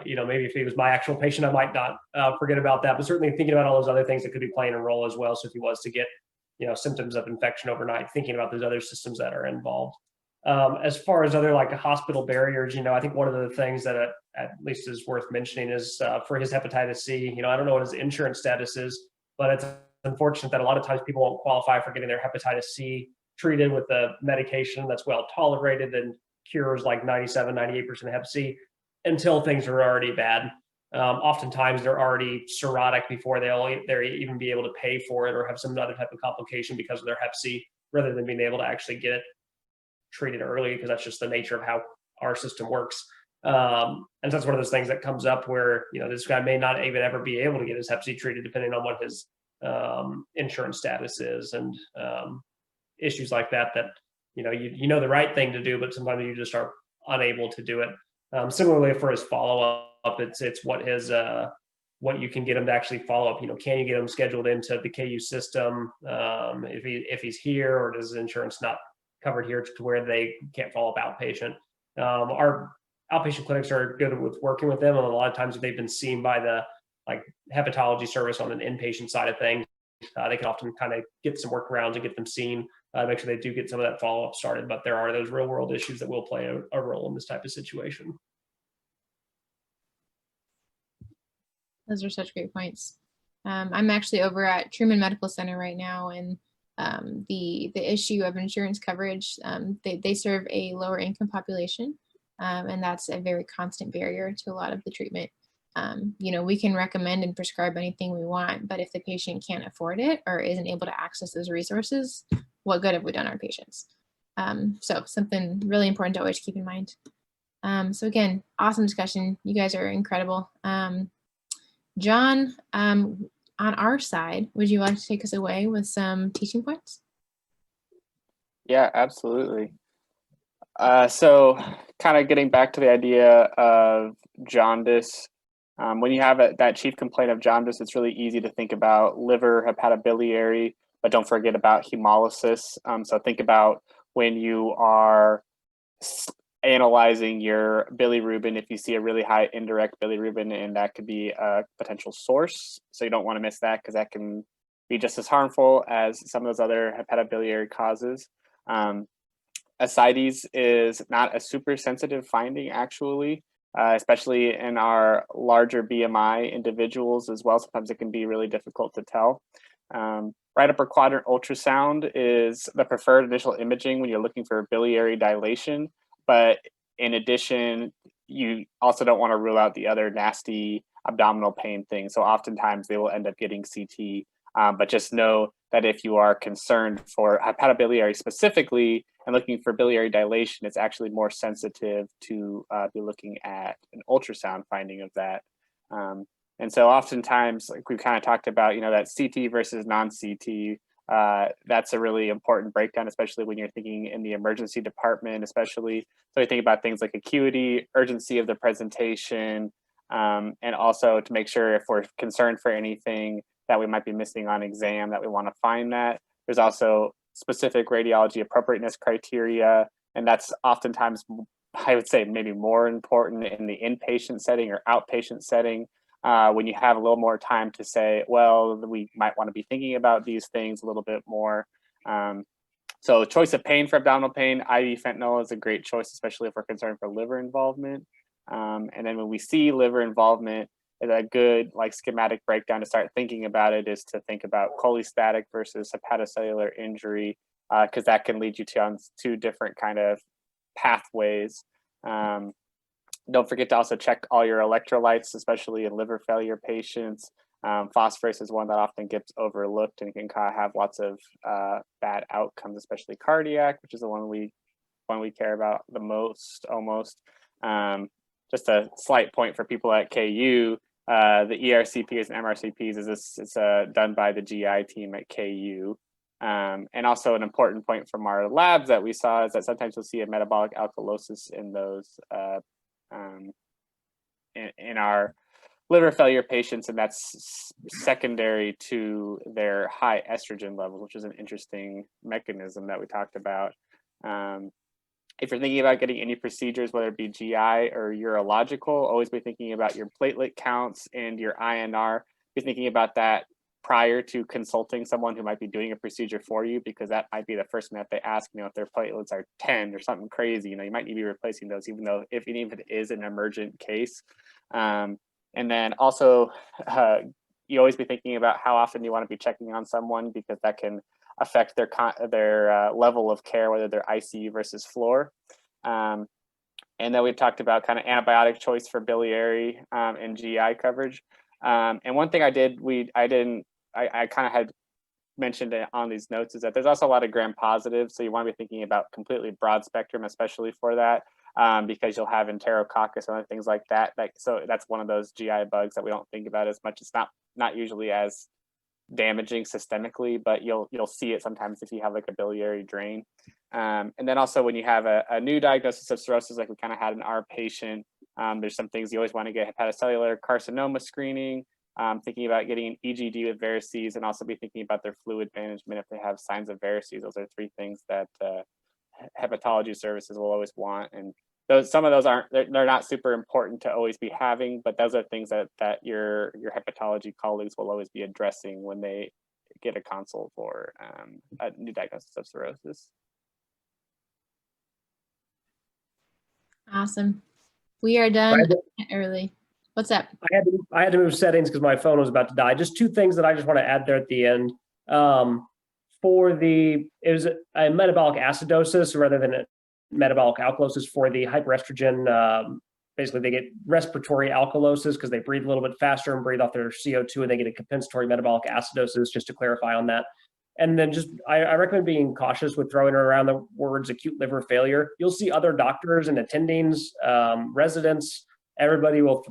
Maybe if he was my actual patient, I might not forget about that, but certainly thinking about all those other things that could be playing a role as well. So if he was to get, symptoms of infection overnight, thinking about those other systems that are involved. As far as other like hospital barriers, I think one of the things that at least is worth mentioning is for his hepatitis C, I don't know what his insurance status is, but it's unfortunate that a lot of times people won't qualify for getting their hepatitis C treated with a medication that's well tolerated and cures like 97, 98% of hep C until things are already bad. Oftentimes they're already cirrhotic before they'll even be able to pay for it or have some other type of complication because of their hep C, rather than being able to actually get it treated early, because that's just the nature of how our system works. And so that's one of those things that comes up where, this guy may not even ever be able to get his hep C treated depending on what his insurance status is, and issues like that, you know the right thing to do, but sometimes you just are unable to do it. Similarly for his follow-up, it's what you can get him to actually follow up. Can you get him scheduled into the KU system if he's here, or does his insurance not covered here to where they can't follow up outpatient? Our outpatient clinics are good with working with them, and a lot of times they've been seen by the hepatology service on an inpatient side of things. They can often kind of get some workarounds and get them seen, make sure they do get some of that follow-up started. But there are those real world issues that will play a role in this type of situation. Those are such great points. I'm actually over at Truman Medical Center right now, and the issue of insurance coverage, they serve a lower income population, and that's a very constant barrier to a lot of the treatment. We can recommend and prescribe anything we want, but if the patient can't afford it or isn't able to access those resources, what good have we done our patients? So something really important to always keep in mind. So again, awesome discussion. You guys are incredible. John, on our side, would you like to take us away with some teaching points? Yeah, absolutely. So kind of getting back to the idea of jaundice, when you have that chief complaint of jaundice, it's really easy to think about liver, hepatobiliary, but don't forget about hemolysis. So think about when you are analyzing your bilirubin, if you see a really high indirect bilirubin, and that could be a potential source. So you don't want to miss that, because that can be just as harmful as some of those other hepatobiliary causes. Ascites is not a super sensitive finding, actually, especially in our larger BMI individuals as well. Sometimes it can be really difficult to tell. Right upper quadrant ultrasound is the preferred initial imaging when you're looking for biliary dilation, But in addition, you also don't want to rule out the other nasty abdominal pain thing. So oftentimes they will end up getting CT. But just know that if you are concerned for hepatobiliary specifically and looking for biliary dilation, it's actually more sensitive to be looking at an ultrasound finding of that. And so oftentimes, like we've kind of talked about, you know, that CT versus non-CT, that's a really important breakdown, especially when you're thinking in the emergency department, especially. So you think about things like acuity, urgency of the presentation, and also to make sure if we're concerned for anything that we might be missing on exam, that we want to find that. There's also specific radiology appropriateness criteria, and that's oftentimes, I would say, maybe more important in the inpatient setting or outpatient setting, when you have a little more time to say, well, we might want to be thinking about these things a little bit more. So choice of pain for abdominal pain, IV fentanyl is a great choice, especially if we're concerned for liver involvement. And then when we see liver involvement, a good like schematic breakdown to start thinking about it is to think about cholestatic versus hepatocellular injury, because that can lead you to on two different kind of pathways. Don't forget to also check all your electrolytes, especially in liver failure patients. Phosphorus is one that often gets overlooked and can kind of have lots of bad outcomes, especially cardiac, which is the one we care about the most almost. Just a slight point for people at KU, the ERCPs and MRCPs it's done by the GI team at KU. And also an important point from our labs that we saw is that sometimes you'll see a metabolic alkalosis in those in our liver failure patients, and that's secondary to their high estrogen levels, which is an interesting mechanism that we talked about. If you're thinking about getting any procedures, whether it be GI or urological, always be thinking about your platelet counts and your INR. Be thinking about that prior to consulting someone who might be doing a procedure for you, because that might be the first thing that they ask, you know, if their platelets are 10 or something crazy, you know, you might need to be replacing those, even though if it is an emergent case. And then also, you always be thinking about how often you want to be checking on someone, because that can affect their level of care, whether they're ICU versus floor. And then we've talked about kind of antibiotic choice for biliary and GI coverage. And one thing I kind of had mentioned it on these notes is that there's also a lot of gram positives. So you want to be thinking about completely broad spectrum, especially for that, because you'll have enterococcus and other things like that. So that's one of those GI bugs that we don't think about as much. It's not usually as damaging systemically, but you'll see it sometimes if you have like a biliary drain. And then also when you have a new diagnosis of cirrhosis, like we kind of had in our patient, there's some things you always want to get: hepatocellular carcinoma screening, thinking about getting an EGD with varices, and also be thinking about their fluid management if they have signs of varices. Those are three things that hepatology services will always want. And some of those they're not super important to always be having, but those are things that your hepatology colleagues will always be addressing when they get a consult for a new diagnosis of cirrhosis. Awesome. We are done early. What's up? I had to move settings because my phone was about to die. Just two things that I just want to add there at the end. It was a metabolic acidosis rather than a metabolic alkalosis for the hyperestrogen. Basically, they get respiratory alkalosis because they breathe a little bit faster and breathe off their CO2, and they get a compensatory metabolic acidosis, just to clarify on that. And then I recommend being cautious with throwing around the words acute liver failure. You'll see other doctors and attendings, residents, everybody will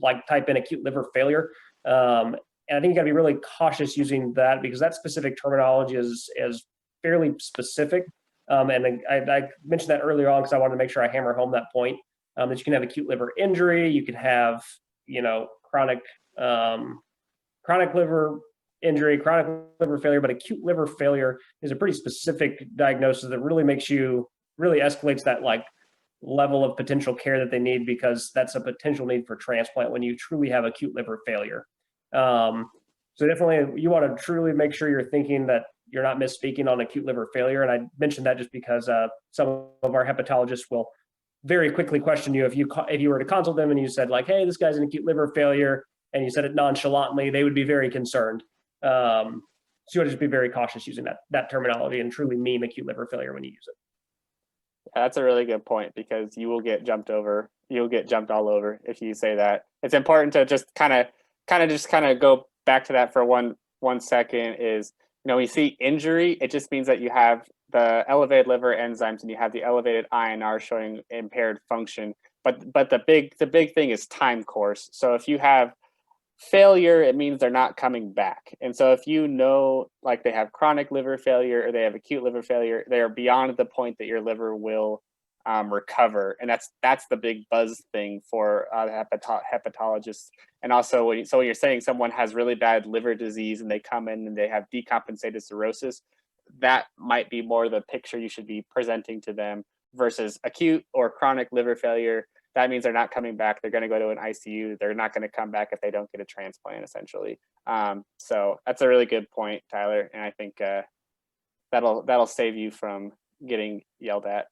like type in acute liver failure. And I think you gotta be really cautious using that, because that specific terminology is fairly specific. And I mentioned that earlier on because I wanted to make sure I hammer home that point, that you can have acute liver injury, you can have, chronic liver injury, chronic liver failure, but acute liver failure is a pretty specific diagnosis that really escalates that like level of potential care that they need, because that's a potential need for transplant when you truly have acute liver failure. So definitely you want to truly make sure you're thinking that you're not misspeaking on acute liver failure. And I mentioned that just because some of our hepatologists will very quickly question you if you were to consult them and you said like, hey, this guy's an acute liver failure, and you said it nonchalantly, they would be very concerned. So you want to just be very cautious using that terminology and truly mean acute liver failure when you use it. That's a really good point because you will get jumped over. You'll get jumped all over if you say that. It's important to just kind of go back to that for one second. Is, when you see injury, it just means that you have the elevated liver enzymes and you have the elevated INR showing impaired function. But the big thing is time course. So if you have failure, it means they're not coming back. And so if like they have chronic liver failure or they have acute liver failure, they are beyond the point that your liver will recover. And that's the big buzz thing for hepatologists. And also when you're saying someone has really bad liver disease and they come in and they have decompensated cirrhosis, that might be more the picture you should be presenting to them versus acute or chronic liver failure. That means they're not coming back. They're going to go to an ICU. They're not going to come back if they don't get a transplant, essentially. So that's a really good point, Tyler. And I think that'll save you from getting yelled at.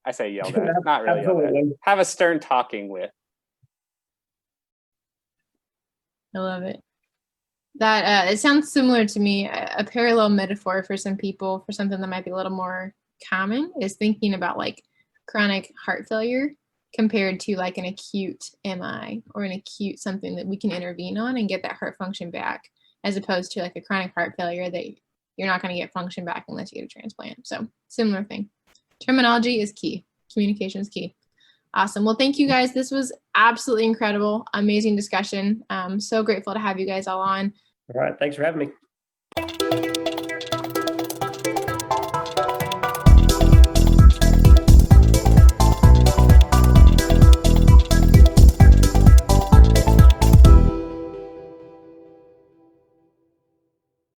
I say yelled at, not really yelled at. Have a stern talking with. I love it. That it sounds similar to me. A parallel metaphor for some people, for something that might be a little more common, is thinking about like chronic heart failure compared to like an acute MI or an acute something that we can intervene on and get that heart function back, as opposed to like a chronic heart failure that you're not going to get function back unless you get a transplant. So similar thing. Terminology is key. Communication is key. Awesome. Well, thank you guys. This was absolutely incredible. Amazing discussion. So grateful to have you guys all on. All right. Thanks for having me.